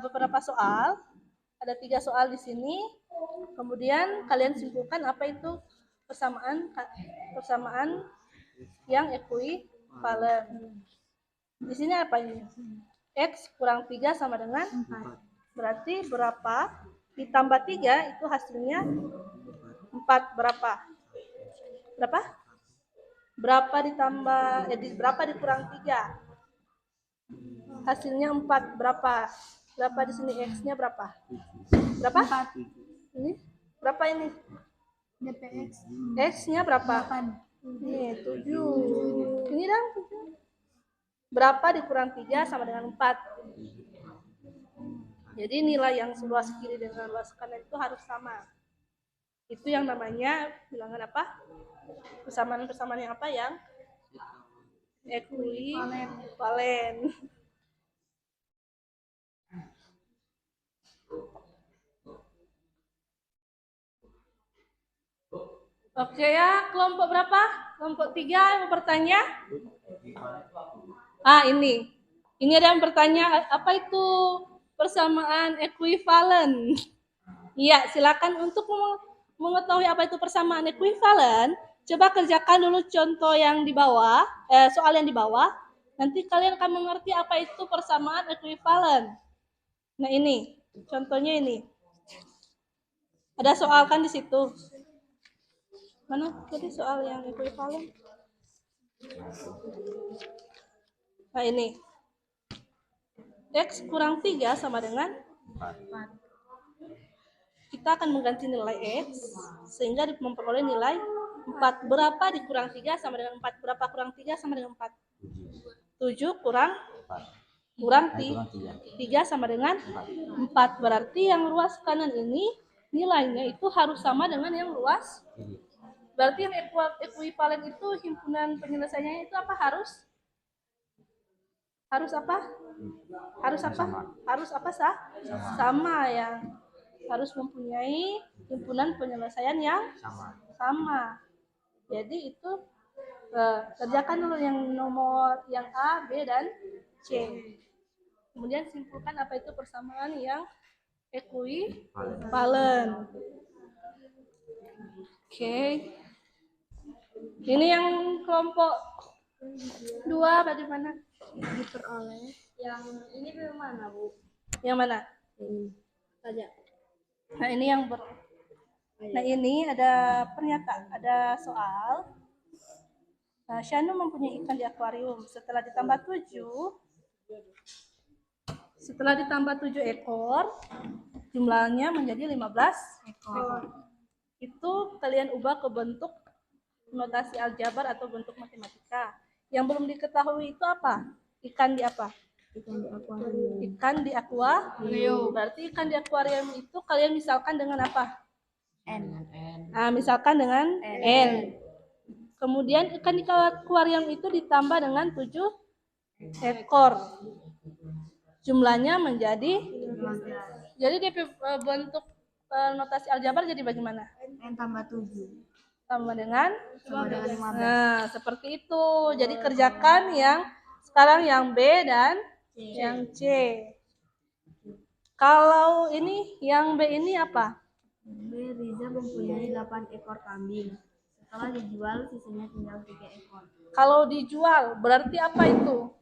beberapa soal, ada 3 soal di sini. Kemudian kalian simpulkan apa itu persamaan yang ekuivalen. Di sini apa ini? X kurang 3 sama dengan 4. berarti berapa ditambah 3 itu hasilnya 4. Berapa? Berapa? Berapa ditambah, berapa dikurang 3? Hasilnya 4. Berapa? Berapa di sini? X-nya berapa? Berapa? 4. Ini? Berapa ini? DPX X-nya berapa? 8. Ini 7. Ini dong 7. Berapa dikurang 3 sama dengan 4? Jadi nilai yang luas kiri dengan luas kanan itu harus sama. Itu yang namanya bilangan apa? Persamaan-persamaan yang apa? Yang ekuivalen. Oke ya, kelompok berapa? Kelompok 3 yang mau bertanya? Ini. Ini ada yang bertanya, apa itu persamaan ekuivalen? Iya, silakan untuk mengetahui apa itu persamaan ekuivalen. Coba kerjakan dulu contoh yang di bawah, soal yang di bawah. Nanti kalian akan mengerti apa itu persamaan ekuivalen. Nah ini, contohnya ini. Ada soal kan di situ. Mana tadi soal yang ekuivalen? Nah ini. X kurang 3 sama dengan 4. Kita akan mengganti nilai X sehingga memperoleh nilai 4. Berapa dikurang 3 sama dengan 4? Berapa kurang 3 sama dengan 4? 7 kurang 3 sama dengan 4. Berarti yang luas kanan ini nilainya itu harus sama dengan yang luas. Berarti yang ekuivalen itu himpunan penyelesaiannya itu apa? Harus apa? Harus apa? Harus apa sama ya. Harus mempunyai himpunan penyelesaian yang sama. Jadi itu kerjakan dulu yang nomor yang A, B, dan C. Kemudian simpulkan apa itu persamaan yang ekuivalen. Oke. Ini yang kelompok 2 bagaimana? Diperoleh. Yang ini bagaimana, Bu? Yang mana? Ini saja. Nah, ini yang Nah, ini ada pernyataan, ada soal. Shanu mempunyai ikan di akuarium. Setelah ditambah 7 ekor, jumlahnya menjadi 15 ekor. Itu kalian ubah ke bentuk notasi aljabar atau bentuk matematika. Yang belum diketahui itu apa? Ikan di apa? Ikan di akuarium. Ikan di akuarium. Berarti ikan di akuarium itu kalian misalkan dengan apa? N. Misalkan dengan N. Kemudian ikan di akuarium itu ditambah dengan 7 ekor. Jumlahnya menjadi 15. Jadi di bentuk notasi aljabar jadi bagaimana? N tambah 7. Tambah dengan 15. Nah, seperti itu. Jadi kerjakan yang sekarang yang B dan yang C. Kalau ini yang B ini apa? B. Riza mempunyai 8 ekor kambing. Setelah dijual, sisanya tinggal 3 ekor. Kalau dijual, berarti apa itu?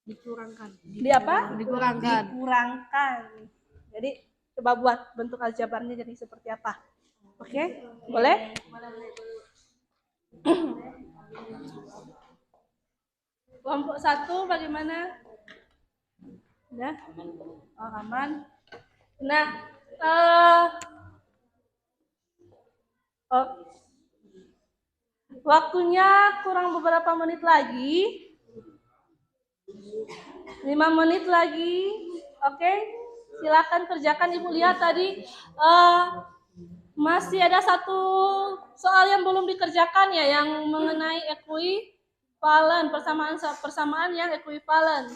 Dikurangkan. Di apa? Dikurangkan. Dikurangkan. Jadi coba buat bentuk aljabarnya jadi seperti apa? Oke? Boleh? Kelompok 1 bagaimana? Udah? Oh, aman. Nah, waktunya kurang beberapa menit lagi. 5 menit lagi. Oke? Silakan kerjakan. Ibu lihat tadi masih ada satu soal yang belum dikerjakan ya, yang mengenai ekuivalen, persamaan yang ekuivalen.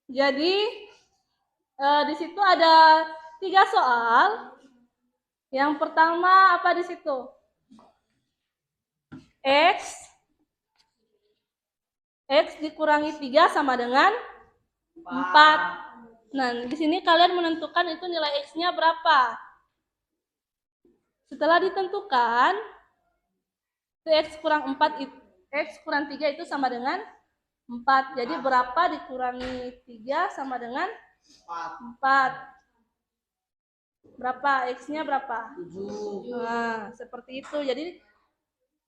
Jadi di situ ada 3 soal. Yang pertama apa di situ? X dikurangi 3 sama dengan 4. Nah, di sini kalian menentukan itu nilai X-nya berapa. Setelah ditentukan, X kurang 4 X kurang 3 itu sama dengan 4. Jadi berapa dikurangi 3 sama dengan 4. Berapa? X-nya berapa? 7. Nah, seperti itu. Jadi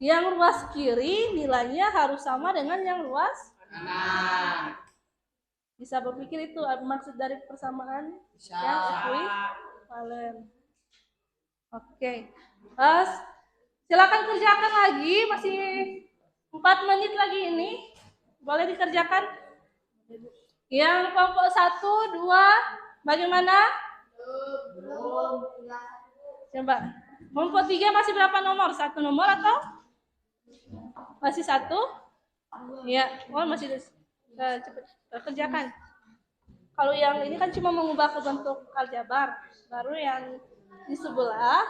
yang luas kiri nilainya harus sama dengan yang luas Kanan. Bisa berpikir itu maksud dari persamaan Bisa. yang ekuivalen. Oke. Silakan kerjakan lagi, masih 4 menit lagi ini. Boleh dikerjakan? Yang kelompok 1, 2, bagaimana? Coba. Kelompok 3 masih berapa nomor? 1 nomor atau? Masih 1? Iya. Oh, masih cepat kerjakan. Kalau yang ini kan cuma mengubah ke bentuk aljabar. Baru yang di sebelah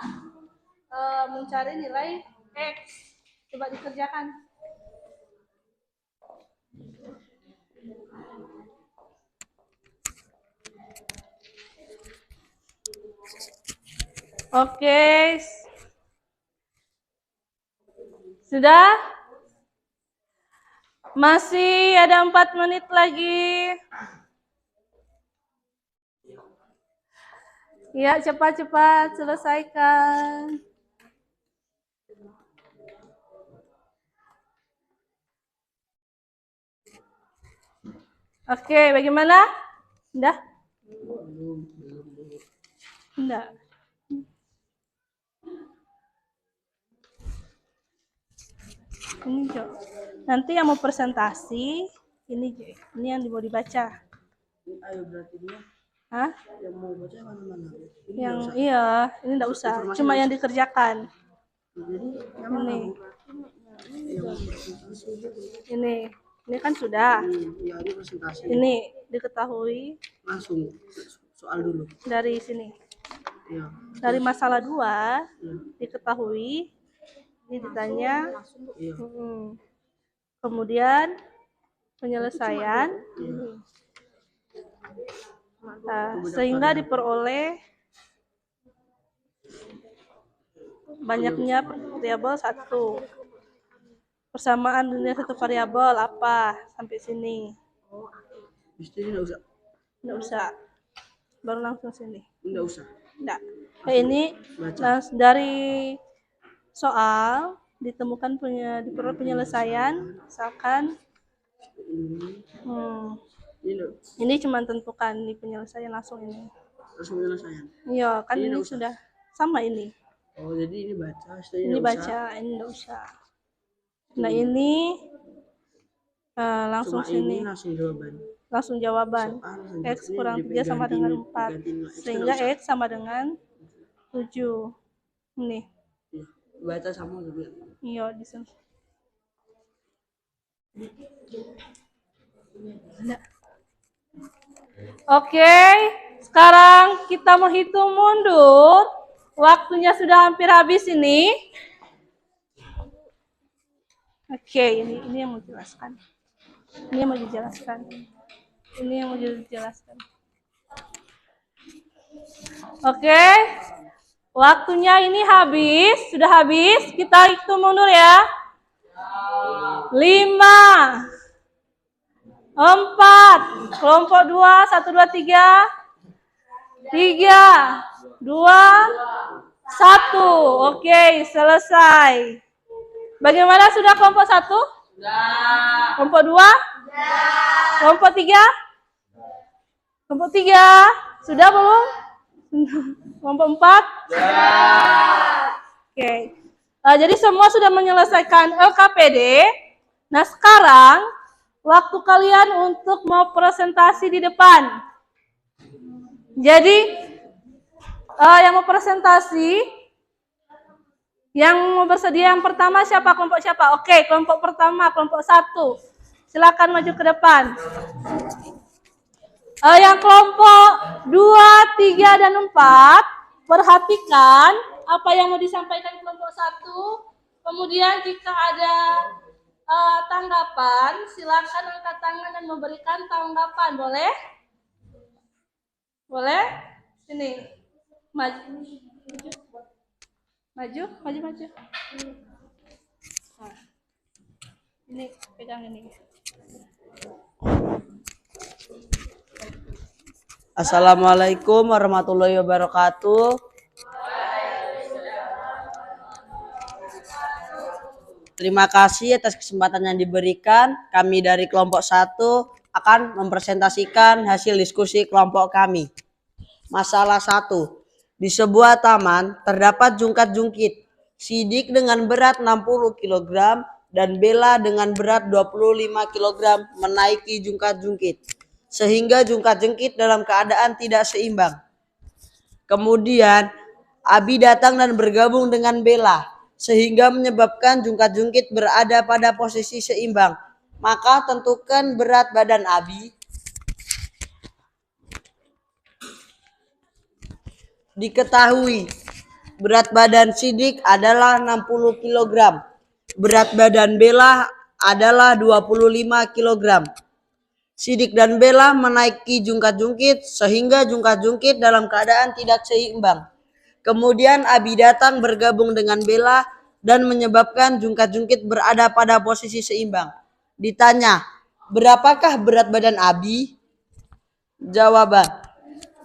mencari nilai X. Coba dikerjakan. Oke. Sudah? Masih ada 4 menit lagi. Ya, cepat-cepat selesaikan. Oke, bagaimana? Sudah? Enggak. Ini Jo. Nanti yang mau presentasi, ini Jo. Ini yang mau dibaca. Ayo berarti dia. Hah? Yang mau baca mana-mana. Yang iya, ini enggak usah. Cuma yang dikerjakan. Jadi yang mana? Ini kan sudah. Iya, ini presentasi. Ini diketahui Langsung soal dulu. dari sini. Iya. Dari masalah 2 Iya. diketahui, ini ditanya. Iya. Kemudian penyelesaian. Nah, sehingga diperoleh banyaknya variabel 1. Persamaan dunia satu variabel apa sampai sini? Mesti enggak usah. Enggak usah. Baru langsung sini. Enggak usah. Enggak. Ini dari soal ditemukan diperoleh penyelesaian, misalkan ini cuma tentukan di penyelesaian langsung ini. Langsung penyelesaian. Iya, kan Ini ini usah. sudah sama ini. Oh, jadi ini baca, Ini baca, ini enggak usah. Nah, ini langsung Cuma sini. ini langsung jawaban. Langsung jawaban. Soal X kurang 3 sama dengan 4. Sehingga X sama dengan 7. Ini. Baca sama juga. Iya, di sini. Oke, sekarang kita menghitung mundur. Waktunya sudah hampir habis ini. Oke, ini yang mau dijelaskan. Ini yang mau dijelaskan. Ini yang mau dijelaskan. Oke, waktunya ini habis. Sudah habis. Kita hitung mundur ya. 5, 4, kelompok 2, 1, 2, 3, 3, 2, 1. Oke, selesai. Bagaimana sudah kelompok 1? Sudah. Kelompok 2? Sudah. Kelompok 3? Kelompok 3? Sudah belum? Kelompok 4? Sudah. Oke. Jadi semua sudah menyelesaikan LKPD. Nah, sekarang waktu kalian untuk mau presentasi di depan. Jadi yang mau presentasi, yang mau bersedia yang pertama siapa? Kelompok siapa? Oke, kelompok pertama, kelompok 1. Silakan maju ke depan. Yang kelompok 2, 3, dan 4, perhatikan apa yang mau disampaikan kelompok 1. Kemudian jika ada tanggapan, silakan angkat tangan dan memberikan tanggapan. Boleh? Boleh? Sini. Maju. Maju. Nah. Ini pegang ini. Assalamualaikum warahmatullahi wabarakatuh. Terima kasih atas kesempatan yang diberikan. Kami dari kelompok 1 akan mempresentasikan hasil diskusi kelompok kami. Masalah 1. Di sebuah taman terdapat jungkat-jungkit. Sidik dengan berat 60 kg dan Bella dengan berat 25 kg menaiki jungkat-jungkit, sehingga jungkat-jungkit dalam keadaan tidak seimbang. Kemudian Abi datang dan bergabung dengan Bella, sehingga menyebabkan jungkat-jungkit berada pada posisi seimbang. Maka tentukan berat badan Abi. Diketahui berat badan Sidik adalah 60 kg. Berat badan Bella adalah 25 kg. Sidik dan Bella menaiki jungkat-jungkit sehingga jungkat-jungkit dalam keadaan tidak seimbang. Kemudian Abi datang bergabung dengan Bella dan menyebabkan jungkat-jungkit berada pada posisi seimbang. Ditanya, berapakah berat badan Abi? Jawaban,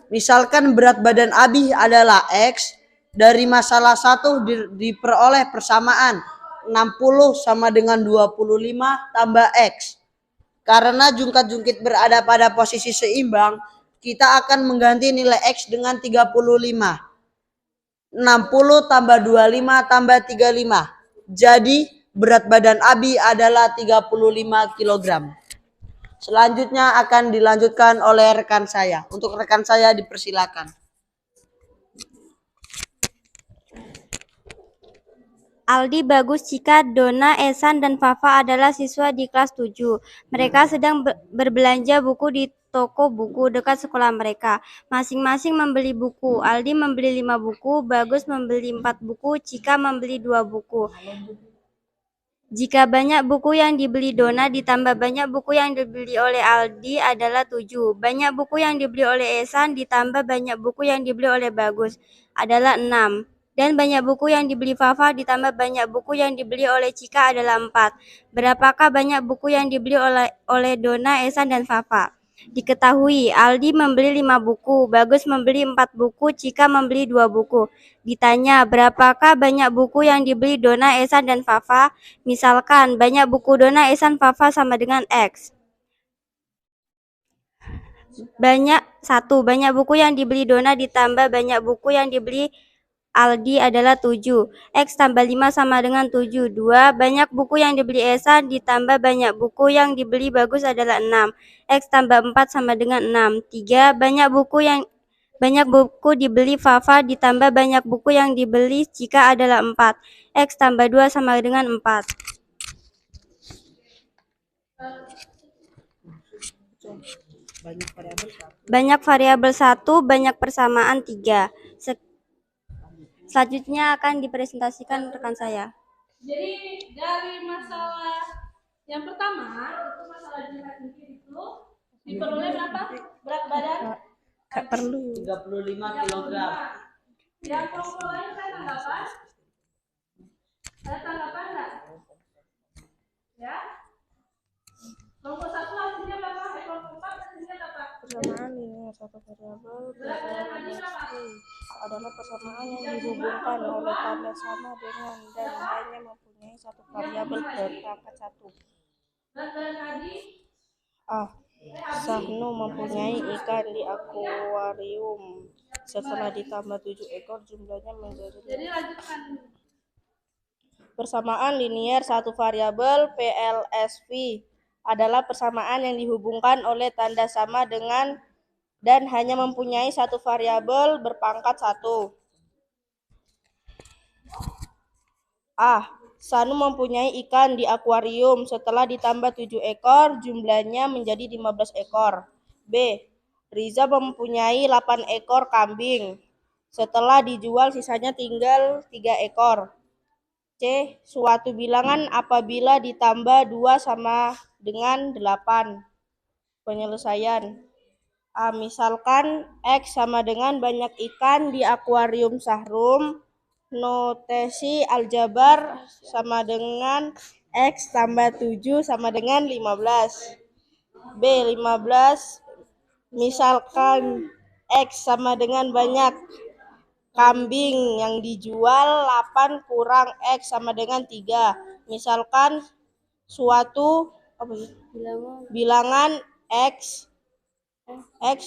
misalkan berat badan Abi adalah X, dari masalah 1 diperoleh persamaan 60 sama dengan 25 tambah X. Karena jungkat-jungkit berada pada posisi seimbang, kita akan mengganti nilai X dengan 35. 60 tambah 25 tambah 35. Jadi berat badan Abi adalah 35 kg. Selanjutnya akan dilanjutkan oleh rekan saya. Untuk rekan saya dipersilakan. Aldi, Bagus, Cika, Dona, Esan, dan Fafa adalah siswa di kelas 7. Mereka sedang berbelanja buku di toko buku dekat sekolah mereka. Masing-masing membeli buku. Aldi membeli 5 buku, Bagus membeli 4 buku, Cika membeli 2 buku. Jika banyak buku yang dibeli Dona ditambah banyak buku yang dibeli oleh Aldi adalah 7. Banyak buku yang dibeli oleh Esan ditambah banyak buku yang dibeli oleh Bagus adalah 6. Dan banyak buku yang dibeli Fafa ditambah banyak buku yang dibeli oleh Cika adalah 4. Berapakah banyak buku yang dibeli oleh Dona, Esan, dan Fafa? Diketahui, Aldi membeli 5 buku, Bagus membeli 4 buku, Cika membeli 2 buku. Ditanya, berapakah banyak buku yang dibeli Dona, Esan, dan Fafa? Misalkan, banyak buku Dona, Esan, Fafa sama dengan X. Banyak buku yang dibeli Dona ditambah banyak buku yang dibeli Aldi adalah 7. X tambah 5 sama dengan 7. 2. Banyak buku yang dibeli Esan ditambah banyak buku yang dibeli Bagus adalah 6. X tambah 4 sama dengan 6. 3. Banyak buku dibeli Fafa ditambah banyak buku yang dibeli Cika adalah 4. X tambah 2 sama dengan 4. Banyak variabel 1, banyak persamaan 3. Selanjutnya akan dipresentasikan rekan saya. Jadi dari masalah yang pertama, itu masalah jungkat-jungkit itu diperoleh berapa? Berat badan? Gak perlu. 35 kg. Yang kelompok lain ada tanggapan? Ada tanggapan enggak? Ya? Kelompok 1 hasilnya berapa? Kelompok 4 hasilnya berapa? Persamaan linear satu variabel Berat badan Adi berapa? adalah persamaan yang dihubungkan oleh tanda sama dengan dan hanya mempunyai satu variabel berpangkat 1. Berat badan Adi? Sahnu mempunyai ikan di akuarium. Setelah ditambah 7 ekor, jumlahnya menjadi Jadi lanjutkan. persamaan linear satu variabel PLSV adalah persamaan yang dihubungkan oleh tanda sama dengan dan hanya mempunyai satu variabel berpangkat 1. Sanu mempunyai ikan di akuarium. Setelah ditambah 7 ekor, jumlahnya menjadi 15 ekor. B. Riza mempunyai 8 ekor kambing. Setelah dijual, sisanya tinggal 3 ekor. C. Suatu bilangan apabila ditambah 2 sama dengan 8. Penyelesaian. Misalkan X sama dengan banyak ikan di akuarium Sahrum. Notasi aljabar sama dengan X tambah 7 sama dengan 15. B. 15 misalkan X sama dengan banyak kambing yang dijual 8 kurang X sama dengan 3. Misalkan suatu bilangan X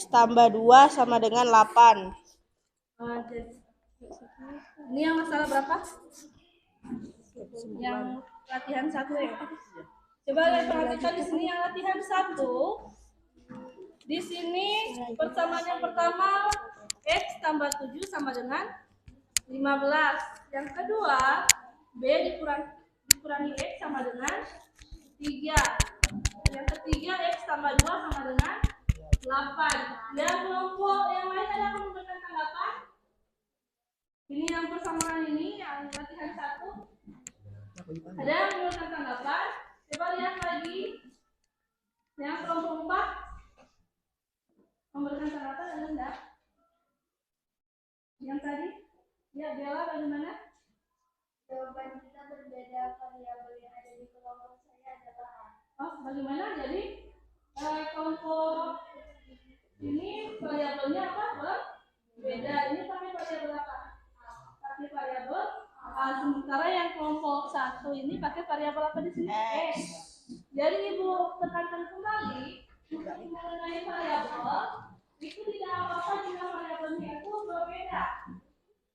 tambah 2 sama dengan 8. Ini yang masalah berapa? Yang latihan 1 ya. Coba lihat, perhatikan di sini yang latihan 1. Di sini persamaan yang pertama X tambah 7 sama dengan 15. Yang kedua B dikurangi X sama dengan 3. Yang ketiga X tambah 2 sama dengan 8. Yang kelompok yang lain ada yang memberikan tanggapan? Ini yang persamaan ini yang latihan 1. Ada yang memberikan tanggapan? Coba lihat lagi. Yang kelompok 4 memberikan tanggapan ada enggak? Yang tadi? Ya, Bella bagaimana? Jawaban kita berbeda, variabel yang ada di kelompok saya adalah A. Oh, bagaimana? Jadi kelompok ini variabelnya apa? Berbeda. Ini pakai variabel apa? Pakai variabel A. Sementara yang kelompok 1 ini pakai variabel apa di sini? X. Jadi Ibu tekankan kembali mengenai variabel itu tidak apa-apa jika variabelnya itu berbeda.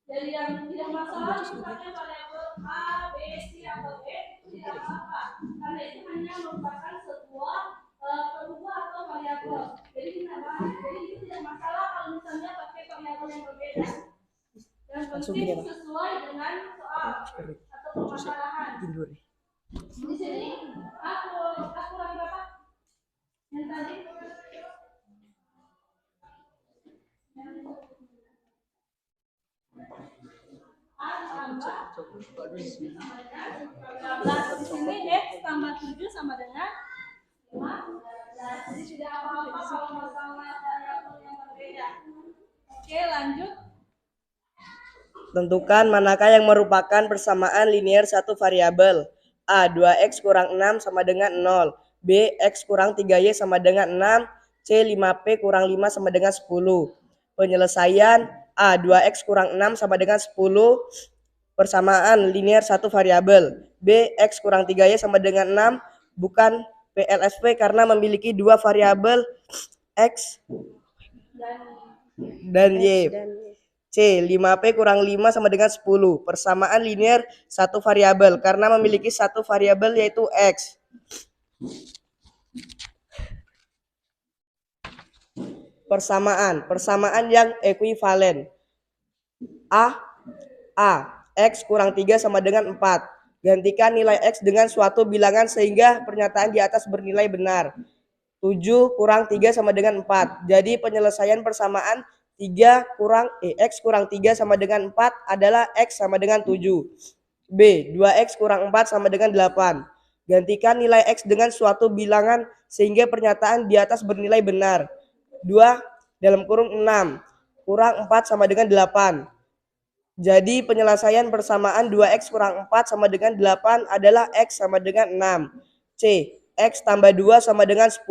Jadi yang tidak masalah misalnya variabel A, B, C atau D itu tidak apa-apa karena itu hanya merupakan sebuah perubah atau variabel. Jadi itu tidak masalah kalau misalnya pakai variabel yang berbeda. Yang penting sesuai dengan soal atau permasalahan. Di sini aku kurang berapa? Yang tadi? A tambah 15. Di sini X tambah 7 sama dengan 15. Jadi tidak apa-apa kalau masalah variabel yang berbeda. Oke, lanjut. Tentukan manakah yang merupakan persamaan linear satu variabel. A. 2x kurang 6 sama dengan 0. B. X kurang 3y sama dengan 6. C. 5p kurang 5 sama dengan 10. Penyelesaian A. 2x kurang 6 sama dengan 10. Persamaan linear satu variabel. B. X kurang 3y sama dengan 6. Bukan PLSP karena memiliki dua variabel X dan Y. C. 5P kurang 5 sama dengan 10. Persamaan linear satu variabel karena memiliki satu variabel yaitu X. Persamaan yang ekuivalen. A. X kurang 3 sama dengan 4. Gantikan nilai X dengan suatu bilangan sehingga pernyataan di atas bernilai benar. 7 kurang 3 sama dengan 4. Jadi penyelesaian persamaan X kurang 3 sama dengan 4 adalah X sama dengan 7. B. 2X kurang 4 sama dengan 8. Gantikan nilai X dengan suatu bilangan sehingga pernyataan di atas bernilai benar. 2 dalam kurung 6 kurang 4 sama dengan 8. Jadi penyelesaian persamaan 2X kurang 4 sama dengan 8 adalah X sama dengan 6. C. X tambah 2 sama dengan 10.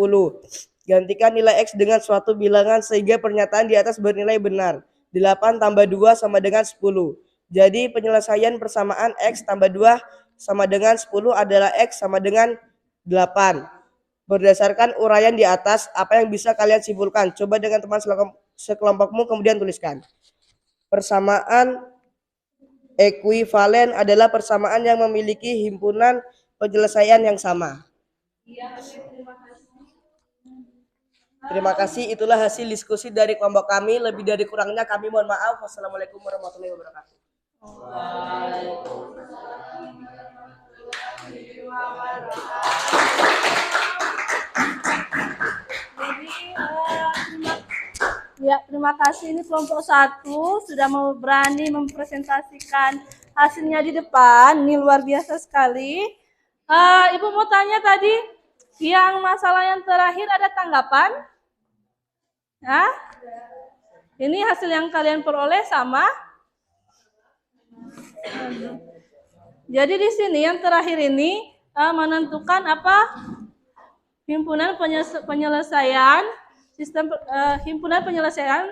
Gantikan nilai X dengan suatu bilangan sehingga pernyataan di atas bernilai benar. 8 tambah 2 sama dengan 10. Jadi penyelesaian persamaan X tambah 2 sama dengan 10 adalah X sama dengan 8. Berdasarkan uraian di atas, apa yang bisa kalian simpulkan? Coba dengan teman sekelompokmu kemudian tuliskan. Persamaan ekuivalen adalah persamaan yang memiliki himpunan penyelesaian yang sama. Terima kasih. Itulah hasil diskusi dari kelompok kami. Lebih dari kurangnya kami mohon maaf. Wassalamualaikum warahmatullahi wabarakatuh. Terima kasih. Ini kelompok 1 sudah mau berani mempresentasikan hasilnya di depan. Ini luar biasa sekali. Ibu mau tanya tadi, yang masalah yang terakhir ada tanggapan? Hah? Ini hasil yang kalian peroleh sama? Jadi di sini yang terakhir ini menentukan apa? Himpunan penyelesaian himpunan penyelesaian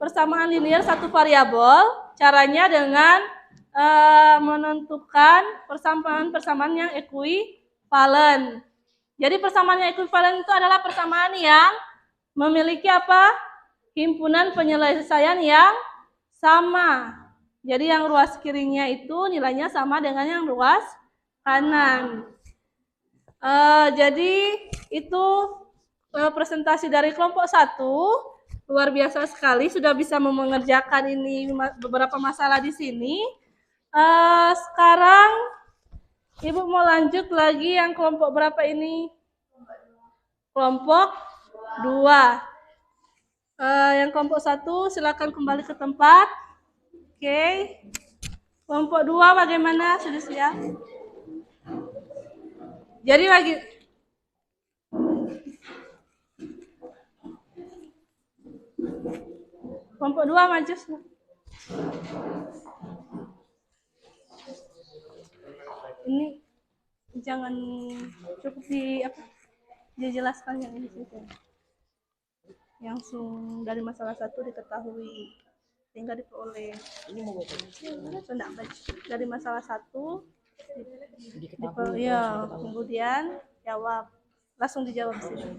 persamaan linear satu variabel. Caranya dengan menentukan persamaan yang ekuivalen. Jadi persamaan yang ekuivalen itu adalah persamaan yang memiliki apa? Himpunan penyelesaian yang sama. Jadi yang ruas kirinya itu nilainya sama dengan yang ruas kanan. Jadi itu presentasi dari kelompok 1. Luar biasa sekali, sudah bisa mengerjakan ini beberapa masalah di sini. Sekarang Ibu mau lanjut lagi yang kelompok berapa ini? Kelompok 2. Yang kelompok 1 silakan kembali ke tempat. Oke. Kelompok 2 bagaimana? Sudah siap? Jadi lagi kelompok 2 maju. Ini jangan cukup dijelaskan yang ini saja. Langsung dari masalah 1 diketahui sehingga diperoleh. Ini mau dari masalah 1 ya, kemudian jawab. Langsung dijawab sini.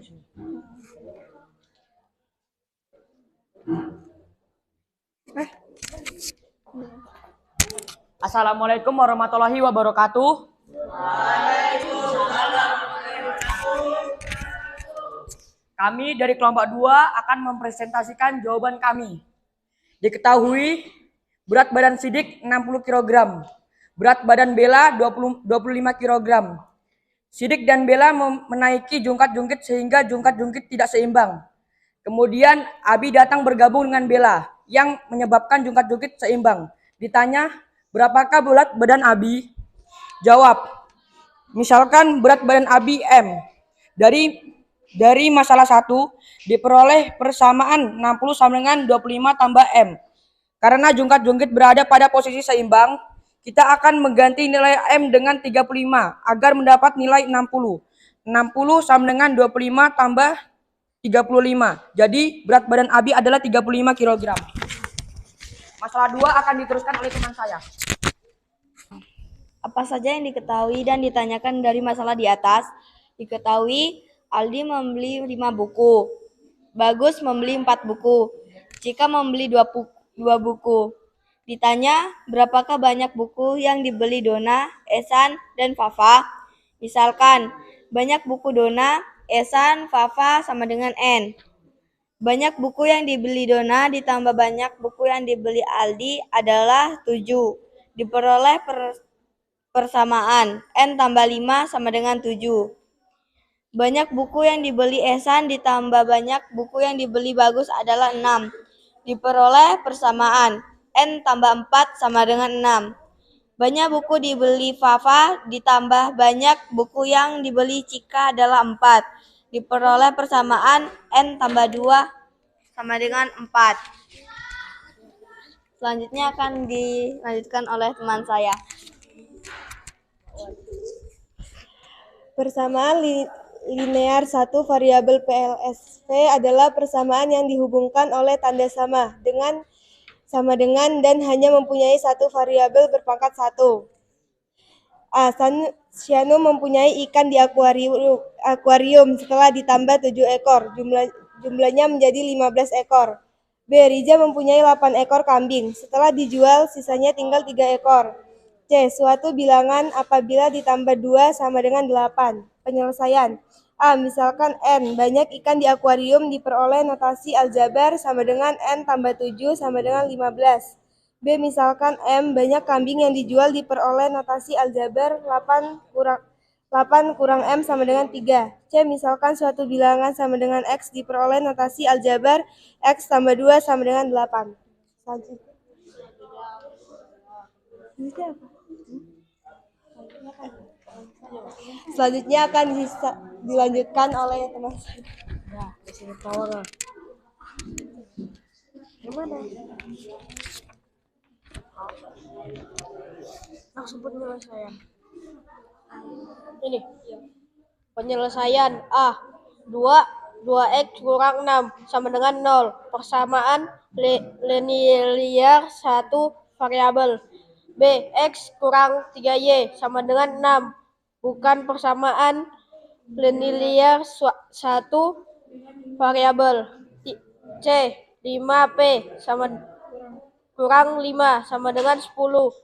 Assalamualaikum warahmatullahi wabarakatuh. Kami dari kelompok 2 akan mempresentasikan jawaban kami. Diketahui berat badan Sidik 60 kg, berat badan Bella 25 kg. Sidik dan Bella menaiki jungkat-jungkit sehingga jungkat-jungkit tidak seimbang. Kemudian Abi datang bergabung dengan Bella yang menyebabkan jungkat-jungkit seimbang. Ditanya, berapakah berat badan Abi? Jawab, misalkan berat badan Abi M. Dari masalah 1 diperoleh persamaan 60 sama dengan 25 tambah M. Karena jungkat-jungkit berada pada posisi seimbang, kita akan mengganti nilai M dengan 35 agar mendapat nilai 60. 60 sama dengan 25 tambah 35. Jadi berat badan Abi adalah 35 kg. Masalah 2 akan diteruskan oleh teman saya. Apa saja yang diketahui dan ditanyakan dari masalah di atas? Diketahui Aldi membeli 5 buku, Bagus membeli 4 buku, Cika membeli 2 buku. Ditanya berapakah banyak buku yang dibeli Dona, Esan, dan Fafa? Misalkan banyak buku Dona, Esan, Fafa sama dengan N. Banyak buku yang dibeli Dona ditambah banyak buku yang dibeli Aldi adalah 7. Diperoleh persamaan N tambah 5 sama dengan 7. Banyak buku yang dibeli Esan ditambah banyak buku yang dibeli Bagus adalah 6. Diperoleh persamaan N tambah 4 sama dengan 6. Banyak buku dibeli Fafa ditambah banyak buku yang dibeli Cika adalah 4. Diperoleh persamaan N tambah 2 sama dengan 4. Selanjutnya akan dilanjutkan oleh teman saya. Persamaan linear satu variabel PLSV adalah persamaan yang dihubungkan oleh tanda sama dengan dan hanya mempunyai satu variabel berpangkat 1. A. Shanu mempunyai ikan di akuarium setelah ditambah 7 ekor, jumlahnya menjadi 15 ekor. B. Riza mempunyai 8 ekor kambing, setelah dijual sisanya tinggal 3 ekor. C. Suatu bilangan apabila ditambah 2 sama dengan 8. Penyelesaian. A. Misalkan N banyak ikan di akuarium diperoleh notasi aljabar sama dengan N tambah 7 sama dengan 15. B. Misalkan M banyak kambing yang dijual diperoleh notasi aljabar 8 kurang M sama dengan 3. C. Misalkan suatu bilangan sama dengan X diperoleh notasi aljabar X tambah 2 sama dengan 8. Selanjutnya akan dilanjutkan oleh teman saya. Gimana? Langsung penyelesaian. Ini. Penyelesaian A. 2x kurang 6 sama dengan 0. Persamaan linear satu variabel. B. X kurang 3y sama dengan 6. Bukan persamaan linear satu variabel. C. 5p sama kurang 5 sama dengan 10.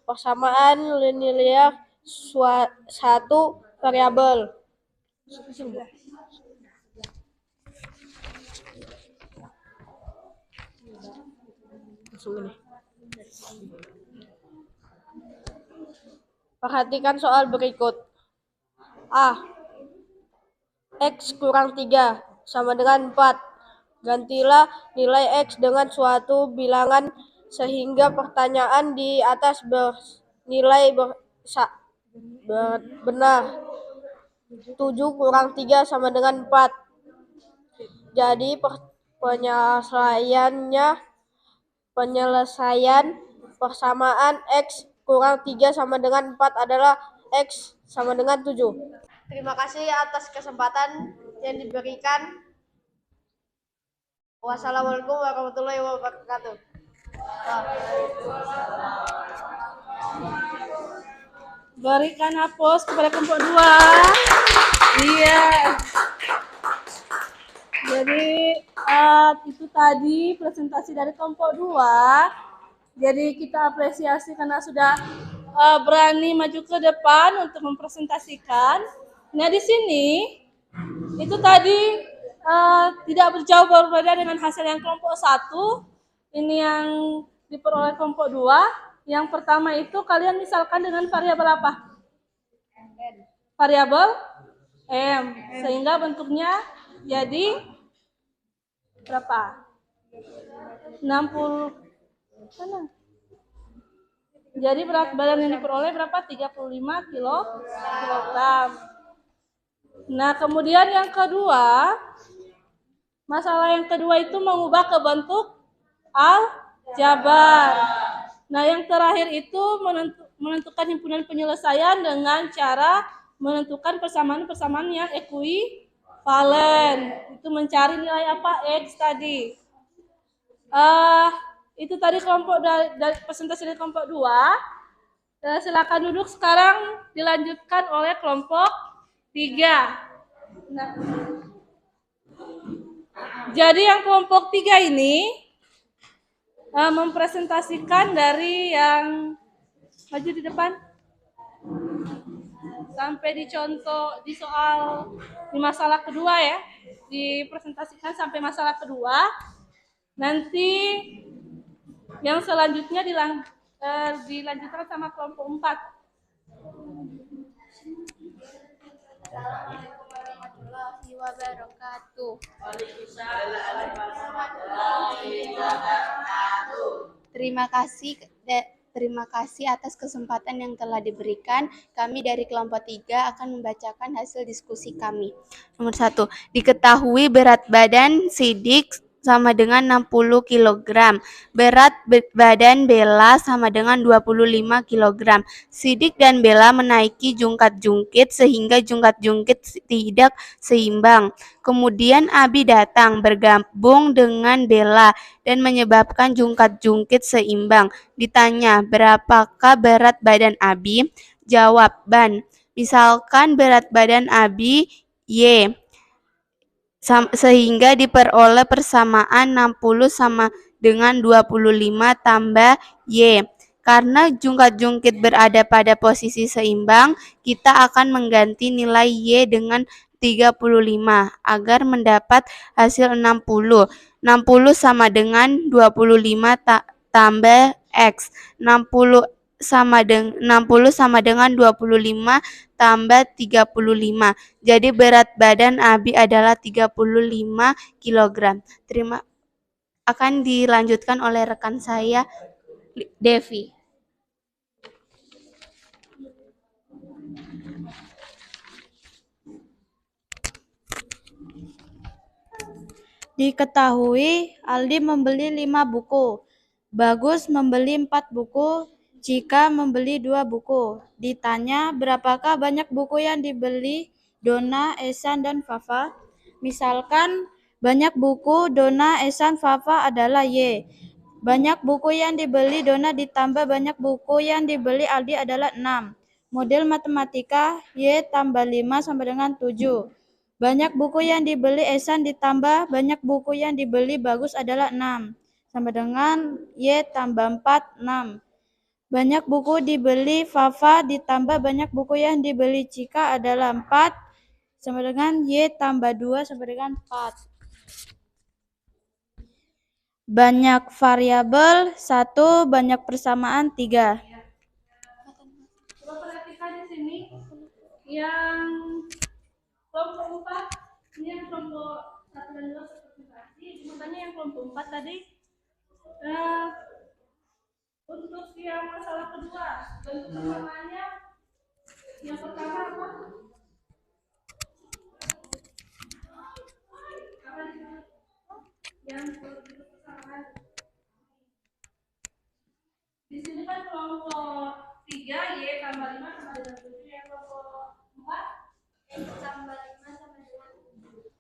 Persamaan linear satu variabel. Perhatikan soal berikut. A. X kurang 3 sama dengan 4. Gantilah nilai X dengan suatu bilangan sehingga pertanyaan di atas bernilai benar. 7 kurang 3 sama dengan 4. Jadi penyelesaian persamaan X kurang 3 sama dengan 4 adalah X sama dengan 7. Terima kasih atas kesempatan yang diberikan. Wassalamualaikum warahmatullahi wabarakatuh. Berikan aplaus kepada kelompok 2. Iya. Jadi itu tadi presentasi dari kelompok 2. Jadi kita apresiasi karena sudah berani maju ke depan untuk mempresentasikan. Nah di sini itu tadi tidak jauh berbeda dengan hasil yang kelompok 1. Ini yang diperoleh kelompok 2. Yang pertama itu kalian misalkan dengan variabel apa? Variabel M. Sehingga bentuknya jadi berapa? 60. Sana. Jadi berat badan yang diperoleh berapa? 35 kilogram. Nah, kemudian yang kedua, masalah yang kedua itu mengubah ke bentuk aljabar. Nah, yang terakhir itu menentukan himpunan penyelesaian dengan cara menentukan persamaan-persamaan yang ekuivalen. Itu mencari nilai apa? X tadi. Itu tadi kelompok dari presentasi dari kelompok 2. Silakan duduk, sekarang dilanjutkan oleh kelompok 3. Nah, jadi yang kelompok 3 ini mempresentasikan dari yang maju di depan sampai di contoh di soal di masalah kedua ya, dipresentasikan sampai masalah kedua. Nanti yang selanjutnya dilanjutkan sama kelompok 4. Assalamualaikum warahmatullahi wabarakatuh. Terima kasih atas kesempatan yang telah diberikan. Kami dari kelompok 3 akan membacakan hasil diskusi kami. Nomor 1. Diketahui berat badan Sidik sama dengan 60 kg. Berat badan Bella sama dengan 25 kg. Sidik dan Bella menaiki jungkat-jungkit sehingga jungkat-jungkit tidak seimbang. Kemudian Abi datang bergabung dengan Bella dan menyebabkan jungkat-jungkit seimbang. Ditanya, berapakah berat badan Abi? Jawaban, misalkan berat badan Abi Y, sehingga diperoleh persamaan 60 sama dengan 25 tambah Y. Karena jungkat-jungkit berada pada posisi seimbang, kita akan mengganti nilai Y dengan 35 agar mendapat hasil 60. 60 sama dengan 25 tambah X. 60 sama dengan 25 tambah 35. Jadi berat badan Abi adalah 35 kg. Akan dilanjutkan oleh rekan saya, Devi. Diketahui Aldi membeli 5 buku, Bagus membeli 4 buku, Cika membeli 2 buku. Ditanya, berapakah banyak buku yang dibeli Donna, Esan, dan Fafa? Misalkan, banyak buku Donna, Esan, Fafa adalah Y. Banyak buku yang dibeli Donna ditambah banyak buku yang dibeli Aldi adalah 6. Model matematika, Y tambah 5 sama dengan 7. Banyak buku yang dibeli Esan ditambah banyak buku yang dibeli Bagus adalah 6. Sama dengan Y tambah 4, 6. Banyak buku dibeli Fafa ditambah banyak buku yang dibeli Cika adalah 4. Sama dengan Y tambah 2 sama dengan 4. Banyak variabel 1, banyak persamaan 3. Coba perhatikan di sini yang kelompok 4, ini yang kelompok 1 dan 2 seperti tadi. Makanya yang kelompok 4 tadi untuk yang masalah kedua, bentuk persamaannya yang pertama apa? Yang bentuk persamaan. Di sini kan kelompok 3 Y tambah 5 sama dengan 7. Yang kelompok 4 X tambah 5 sama dengan 7.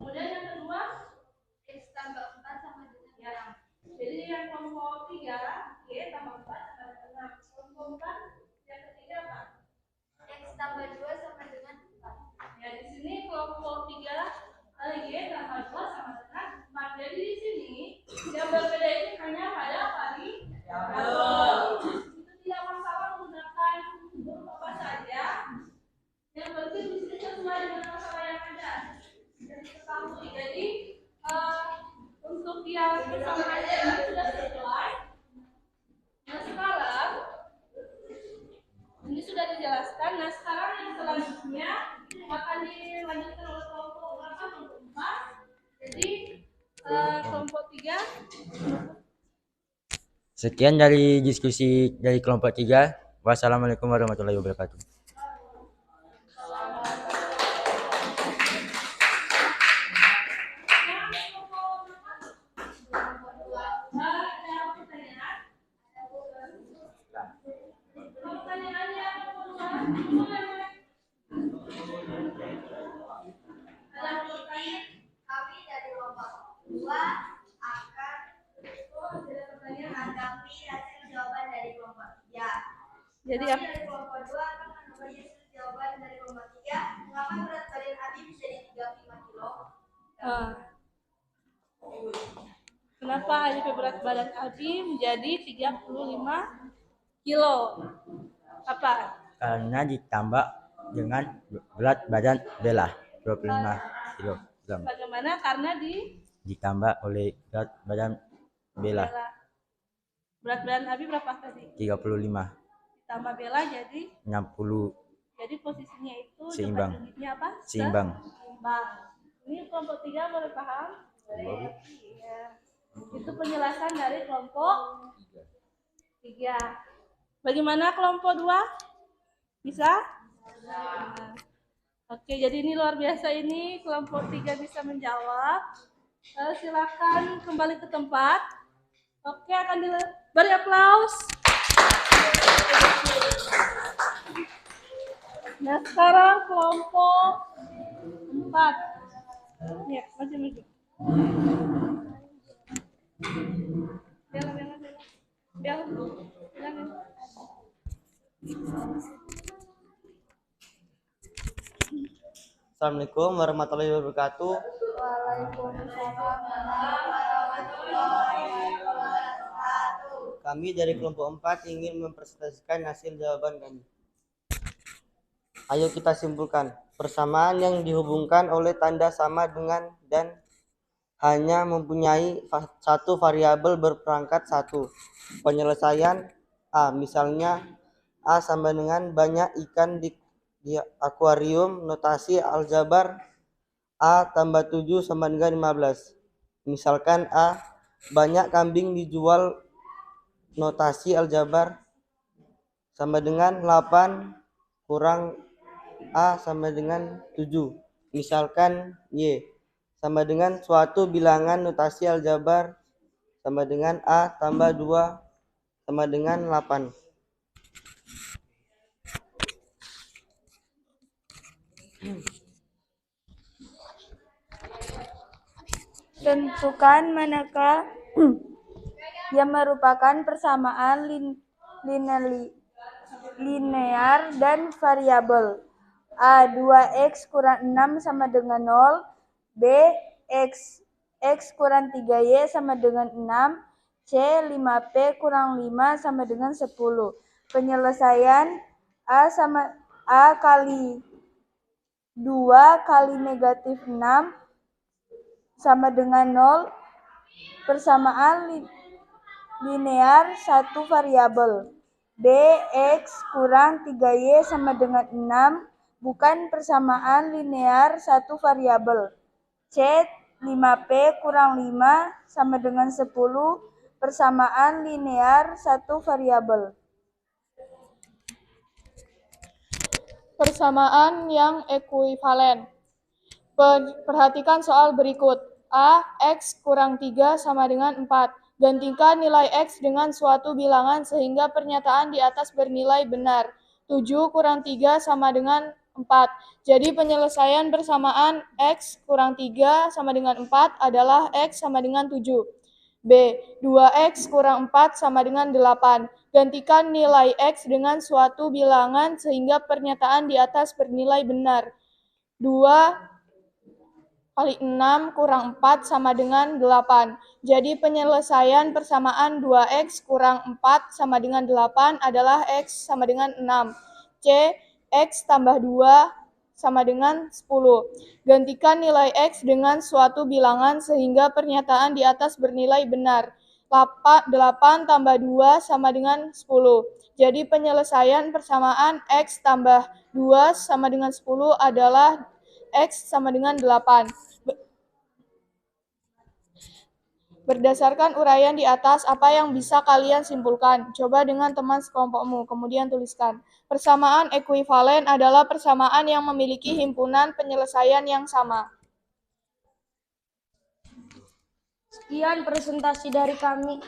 kemudian yang kedua X tambah 4 sama dengan 6. ya. Jadi yang kelompok 3 Y tambah 4 sama dengan 6. Kelompok 4 yang ketiga apa? X tambah 2 sama dengan 4. Ya di sini kelompok 3 Y tambah 2 sama dengan 4. Jadi di sini yang berbeda ini hanya pada variabel. Itu tidak masalah menggunakan huruf apa saja. Yang penting di sini sesuai dengan masalah yang ada. Dan diketahui. Jadi untuk yang persamaan ini sudah sesuai. Nah sekarang ini sudah dijelaskan. Nah sekarang yang selanjutnya akan dilanjutkan oleh kelompok berapa? Kelompok 4. Jadi kelompok 3. Sekian dari diskusi dari kelompok 3. Wassalamualaikum warahmatullahi wabarakatuh. Kami dari kelompok 2 akan menanggapi hasil jawaban dari kelompok 3. Jadi Kami dari kelompok 2 akan menanggapi hasil jawaban dari kelompok 3. Mengapa berat badan Abi bisa di 35 kilo? Kenapa HDP berat badan Abi menjadi 35 kilo? Apa? Karena ditambah dengan berat badan Bella 25 kg. Bagaimana? Karena Ditambah oleh berat badan Bella berat badan Abi berapa tadi? 35. Ditambah Bella jadi 60. Jadi posisinya itu Seimbang. dekat unitnya apa? Seimbang. Seimbang. Ini kelompok 3 boleh paham? Iya. Itu penjelasan dari kelompok 3. Bagaimana kelompok 2? Bisa? Nah. Oke, jadi ini luar biasa ini kelompok 3 bisa menjawab. Silakan kembali ke tempat. Oke, akan beri aplaus. Nah, sekarang kelompok 4. Ya, maju. Bella. Assalamualaikum warahmatullahi wabarakatuh. Kami dari kelompok 4 ingin mempresentasikan hasil jawaban kami. Ayo kita simpulkan. Persamaan yang dihubungkan oleh tanda sama dengan dan hanya mempunyai satu variabel berperangkat 1. Penyelesaian A. Misalnya A sama dengan banyak ikan di akuarium. Notasi aljabar A tambah 7 sama dengan 15. Misalkan A. Banyak kambing dijual. Notasi aljabar sama dengan 8 kurang A sama dengan 7. Misalkan Y sama dengan suatu bilangan. Notasi aljabar sama dengan A tambah 2 sama dengan 8. Tentukan manakah yang merupakan persamaan linear dan variabel. A. 2x kurang 6 sama dengan 0. B. X kurang 3y sama dengan 6. C. 5p kurang 5 sama dengan 10. Penyelesaian A kali 2 kali negatif 6 sama dengan 0. Persamaan linear satu variabel. B. X kurang 3y sama dengan 6 bukan persamaan linear satu variabel. C. 5p kurang 5 sama dengan 10 persamaan linear satu variabel. Persamaan yang ekuivalen. Perhatikan soal berikut. A. X kurang 3 sama dengan 4. Gantikan nilai X dengan suatu bilangan sehingga pernyataan di atas bernilai benar. 7 kurang 3 sama dengan 4. Jadi penyelesaian persamaan X kurang 3 sama dengan 4 adalah X sama dengan 7. B. 2X kurang 4 sama dengan 8. Gantikan nilai X dengan suatu bilangan sehingga pernyataan di atas bernilai benar. 2 kali 6 kurang 4 sama dengan 8. Jadi penyelesaian persamaan 2X kurang 4 sama dengan 8 adalah X sama dengan 6. C. X tambah 2 sama dengan 10. Gantikan nilai X dengan suatu bilangan sehingga pernyataan di atas bernilai benar. 8 tambah 2 sama dengan 10. Jadi penyelesaian persamaan X tambah 2 sama dengan 10 adalah X sama dengan 8. Berdasarkan uraian di atas, apa yang bisa kalian simpulkan? Coba dengan teman sekelompokmu, kemudian tuliskan. Persamaan ekuivalen adalah persamaan yang memiliki himpunan penyelesaian yang sama. Sekian presentasi dari kami.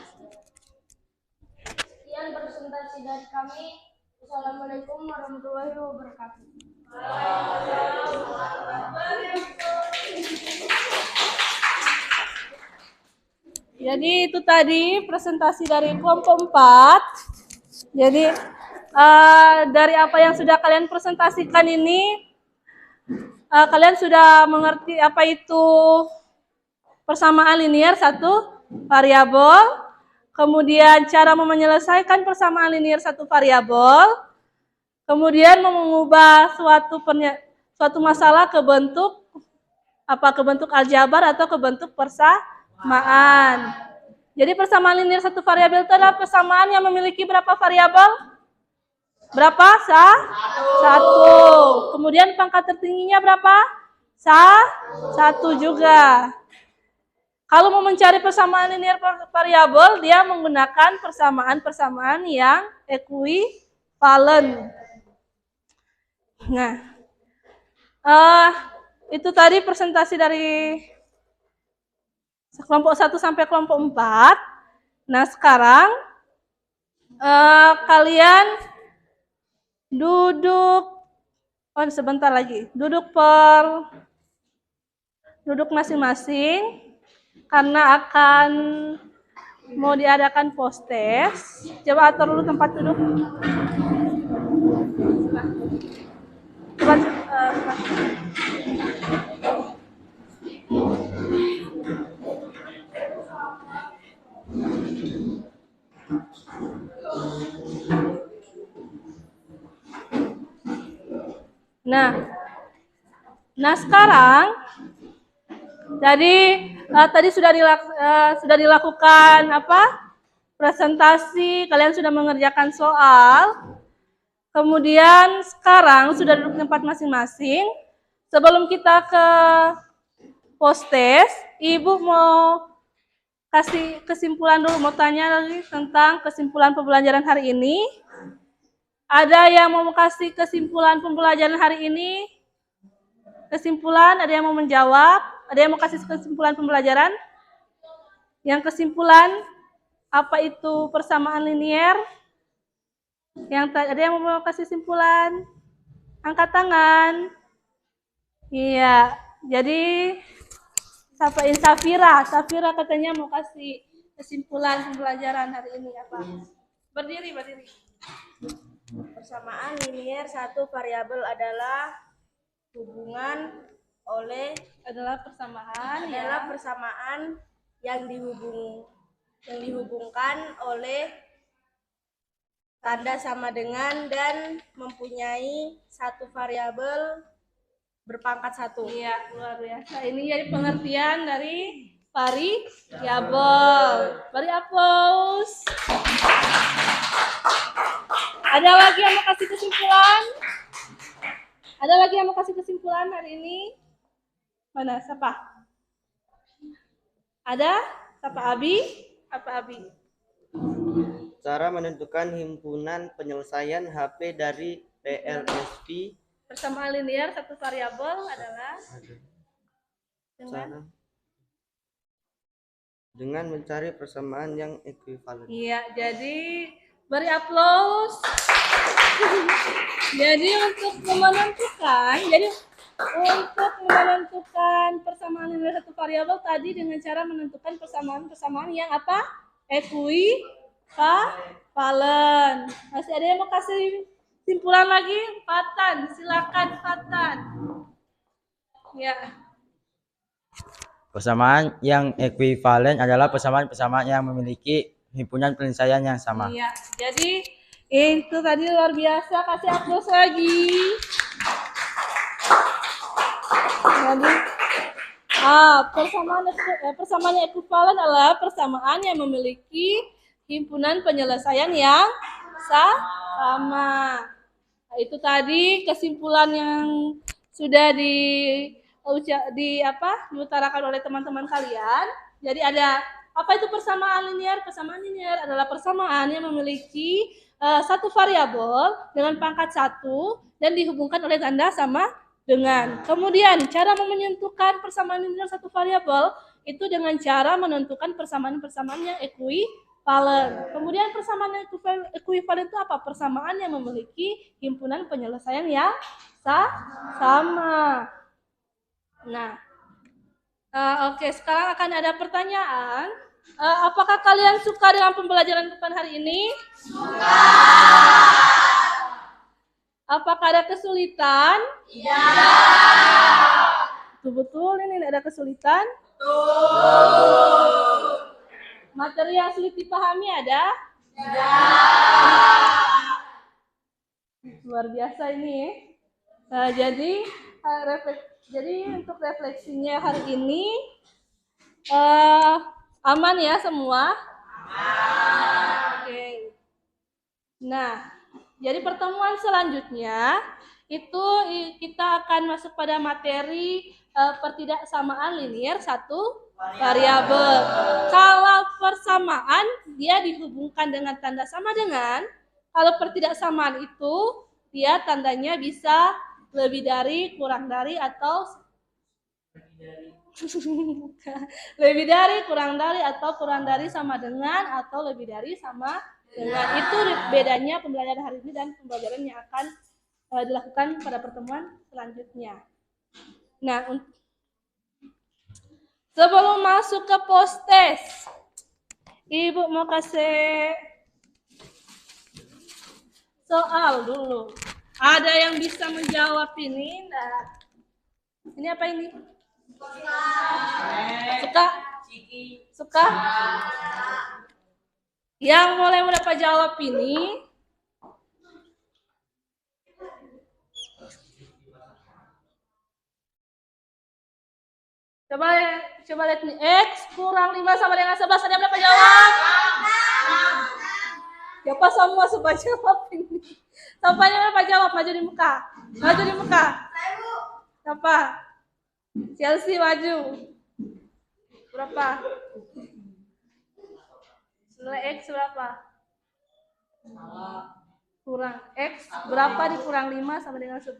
Wassalamualaikum warahmatullahi wabarakatuh. Jadi itu tadi presentasi dari kelompok 4. Jadi dari apa yang sudah kalian presentasikan ini, kalian sudah mengerti apa itu persamaan linear satu variabel, kemudian cara menyelesaikan persamaan linear satu variabel, kemudian mengubah suatu masalah ke bentuk aljabar atau ke bentuk persamaan. Jadi persamaan linear satu variabel itu adalah persamaan yang memiliki berapa variabel? Berapa? Satu. Kemudian pangkat tertingginya berapa? Satu juga. Kalau mau mencari persamaan linear variabel, dia menggunakan persamaan yang ekuivalen. Nah, itu tadi presentasi dari kelompok 1 sampai kelompok 4. Nah, sekarang kalian duduk sebentar lagi. Duduk masing-masing karena akan mau diadakan post-test. Coba atur dulu tempat duduk. Nah sekarang, jadi tadi sudah dilakukan presentasi, kalian sudah mengerjakan soal. Kemudian sekarang sudah duduk tempat masing-masing. Sebelum kita ke post-test, Ibu mau kasih kesimpulan dulu, mau tanya lagi tentang kesimpulan pembelajaran hari ini. Ada yang mau kasih kesimpulan pembelajaran hari ini? Kesimpulan, ada yang mau menjawab? Ada yang mau kasih kesimpulan pembelajaran? Yang kesimpulan, apa itu persamaan linear? Ada yang mau kasih kesimpulan? Angkat tangan. Iya, jadi sapain Safira. Safira katanya mau kasih kesimpulan pembelajaran hari ini apa? Berdiri. Persamaan linier satu variabel adalah hubungan adalah persamaan persamaan yang dihubungkan oleh tanda sama dengan dan mempunyai satu variabel berpangkat satu. Iya, luar biasa. Ini jadi pengertian dari variabel. Beri aplaus. Ada lagi yang mau kasih kesimpulan? Ada lagi yang mau kasih kesimpulan hari ini? Mana? Siapa? Ada? Siapa? Abi? Apa Abi? Cara menentukan himpunan penyelesaian HP dari PLSP Persamaan linear satu variabel adalah dengan mencari persamaan yang ekuivalen. Iya, jadi beri aplaus. Jadi untuk menentukan persamaan linear satu variabel tadi dengan cara menentukan persamaan yang apa? Ekuivalen. Masih ada yang mau kasih simpulan lagi? Fatan, silakan Fatan. Ya. Persamaan yang ekuivalen adalah persamaan yang memiliki himpunan penyelesaian yang sama. Iya, jadi itu tadi luar biasa, kasih aplaus lagi. Jadi persamaan yang ekuivalen adalah persamaan yang memiliki himpunan penyelesaian yang sama. Nah, itu tadi kesimpulan yang sudah diutarakan oleh teman-teman kalian. Jadi ada apa itu persamaan linear? Persamaan linear adalah persamaan yang memiliki satu variabel dengan pangkat 1 dan dihubungkan oleh tanda sama dengan. Kemudian cara menentukan persamaan linear satu variabel itu dengan cara menentukan persamaan-persamaan yang ekuivalen. Kemudian persamaan yang ekuivalen itu apa? Persamaan yang memiliki himpunan penyelesaian yang sama. Nah, oke, sekarang akan ada pertanyaan. Apakah kalian suka dengan pembelajaran depan hari ini? Suka. Apakah ada kesulitan? Iya. Betul ini tidak ada kesulitan? Betul. Materi yang sulit dipahami ada? Luar biasa ini. Jadi untuk refleksinya hari ini aman ya semua? Aman. Oke. Nah, jadi pertemuan selanjutnya itu kita akan masuk pada materi pertidaksamaan linear satu variabel. Kalau persamaan dia dihubungkan dengan tanda sama dengan, kalau pertidaksamaan itu dia tandanya bisa lebih dari, kurang dari, atau lebih dari, kurang dari, atau kurang dari, sama dengan, atau lebih dari, sama dengan. Itu bedanya pembelajaran hari ini dan pembelajaran yang akan dilakukan pada pertemuan selanjutnya. Nah, sebelum masuk ke post-test, Ibu mau kasih soal dulu. Ada yang bisa menjawab ini? Enggak? Ini apa ini? Suka? Yang boleh mendapat jawab ini? Coba lihat nih. X kurang 5 sama dengan 11. Ada yang dapat jawab? Siapa semua coba jawab ini? Siapa yang dapat jawab? Maju di muka. Siapa? Chelsea maju. Berapa? Nilai X berapa? Kurang X berapa dikurang 5 sama dengan 11?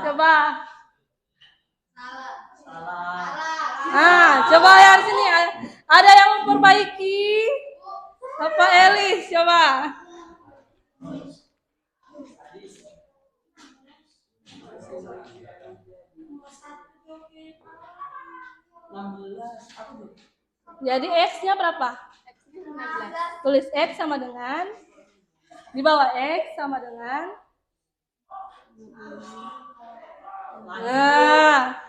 Coba. Salah. Coba yang sini. Ada yang memperbaiki? Bapak Elis, coba. Jadi X-nya berapa? Tulis X sama dengan, di bawah X sama dengan, nah,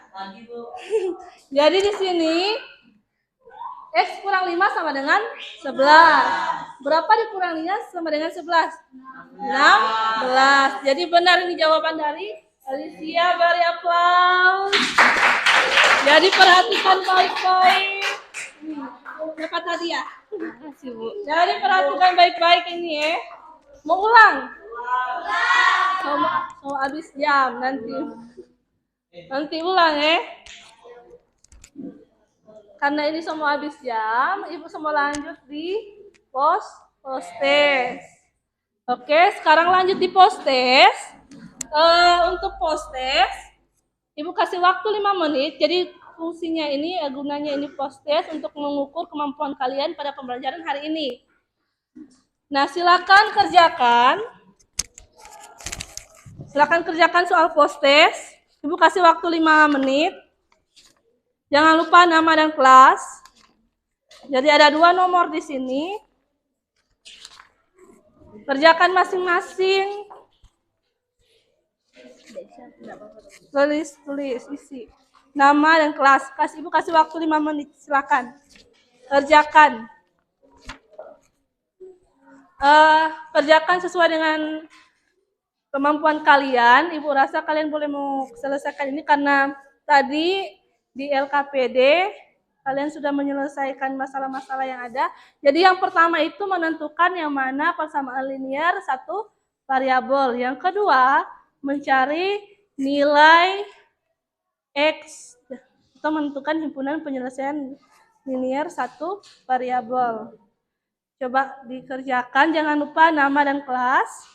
jadi di sini X kurang 5 sama dengan 11. Berapa dikuranginya sama dengan 11? 16. Jadi benar ini jawaban dari Alicia, beri aplaus. Jadi perhatikan baik-baik. Dapat hadiah. Jadi perhatikan baik-baik ini ya. Mau ulang? Mau habis jam nanti. Nanti ulang ya. Karena ini semua habis jam, Ibu semua lanjut di post-test. Oke, sekarang lanjut di post-test. Untuk post-test, Ibu kasih waktu 5 menit. Jadi fungsinya ini, gunanya ini post-test untuk mengukur kemampuan kalian pada pembelajaran hari ini. Nah, silakan kerjakan. Silakan kerjakan soal post-test. Ibu kasih waktu 5 menit. Jangan lupa nama dan kelas. Jadi ada 2 nomor di sini. Kerjakan masing-masing. Tulis isi. Nama dan kelas. Ibu kasih waktu 5 menit. Silakan. Kerjakan. Kerjakan sesuai dengan kemampuan kalian. Ibu rasa kalian boleh mau selesaikan ini karena tadi di LKPD kalian sudah menyelesaikan masalah-masalah yang ada. Jadi yang pertama itu menentukan yang mana persamaan linear satu variabel. Yang kedua mencari nilai X atau menentukan himpunan penyelesaian linear satu variabel. Coba dikerjakan, jangan lupa nama dan kelas.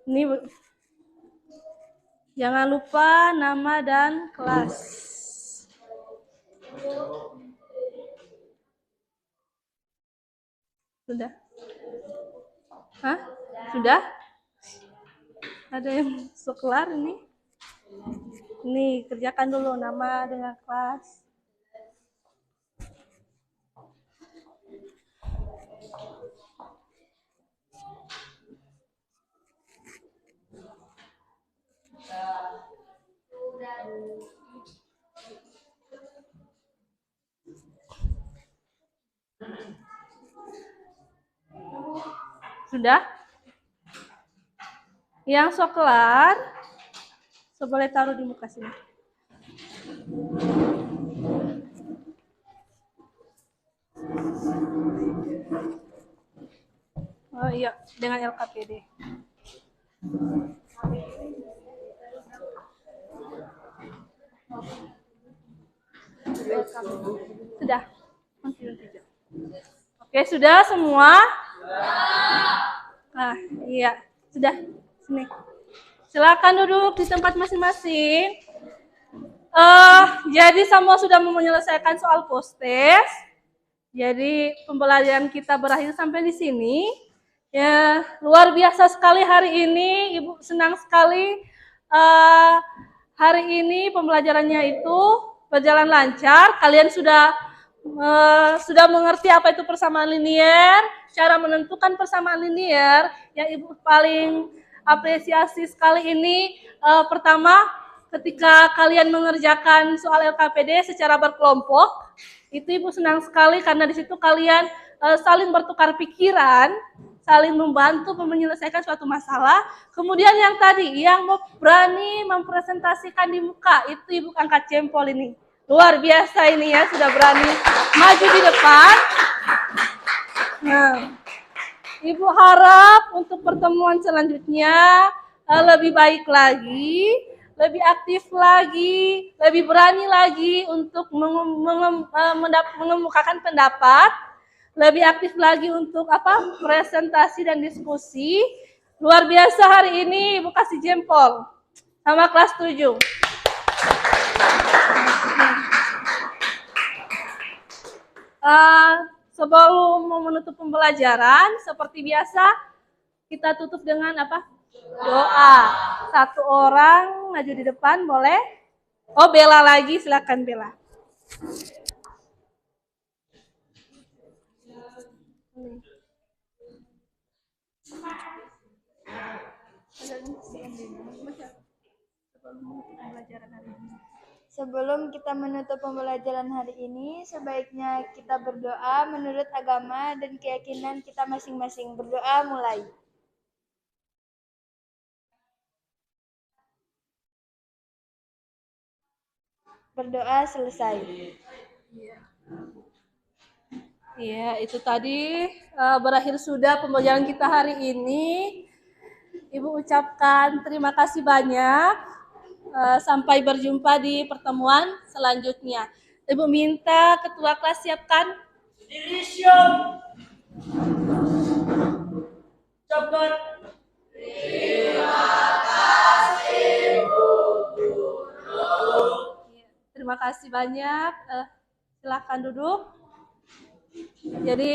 Ini jangan lupa nama dan kelas. Sudah? Hah? Sudah? Ada yang kelar ini? Nih, kerjakan dulu nama dengan kelas. Sudah? Yang kelar, boleh taruh di muka sini. Oh iya, dengan LKPD. Sudah? Oke, sudah semua? Nah, iya, sudah. Sini. Silakan duduk di tempat masing-masing. Jadi semua sudah menyelesaikan soal post-test. Jadi pembelajaran kita berakhir sampai di sini. Ya, luar biasa sekali hari ini. Ibu senang sekali. Hari ini pembelajarannya itu berjalan lancar. Kalian sudah mengerti apa itu persamaan linear, cara menentukan persamaan linear. Yang Ibu paling apresiasi sekali ini, pertama ketika kalian mengerjakan soal LKPD secara berkelompok, itu Ibu senang sekali karena di situ kalian saling bertukar pikiran, saling membantu menyelesaikan suatu masalah. Kemudian yang tadi, yang berani mempresentasikan di muka, itu Ibu angkat jempol ini. Luar biasa ini ya, sudah berani maju di depan. Nah, Ibu harap untuk pertemuan selanjutnya lebih baik lagi, lebih aktif lagi, lebih berani lagi untuk mengemukakan pendapat, lebih aktif lagi untuk presentasi dan diskusi. Luar biasa hari ini, Ibu kasih jempol sama kelas 7. mau menutup pembelajaran, seperti biasa kita tutup dengan apa? Doa. Satu orang maju di depan, boleh? Oh, Bella lagi, silakan Bella. Sebelum kita menutup pembelajaran hari ini, sebaiknya kita berdoa menurut agama dan keyakinan kita masing-masing. Berdoa mulai. Berdoa selesai. Iya, itu tadi berakhir sudah pembelajaran kita hari ini. Ibu ucapkan terima kasih banyak. Sampai berjumpa di pertemuan selanjutnya. Ibu minta ketua kelas siapkan. Division. Cepat. Terima kasih banyak. Silakan duduk. Jadi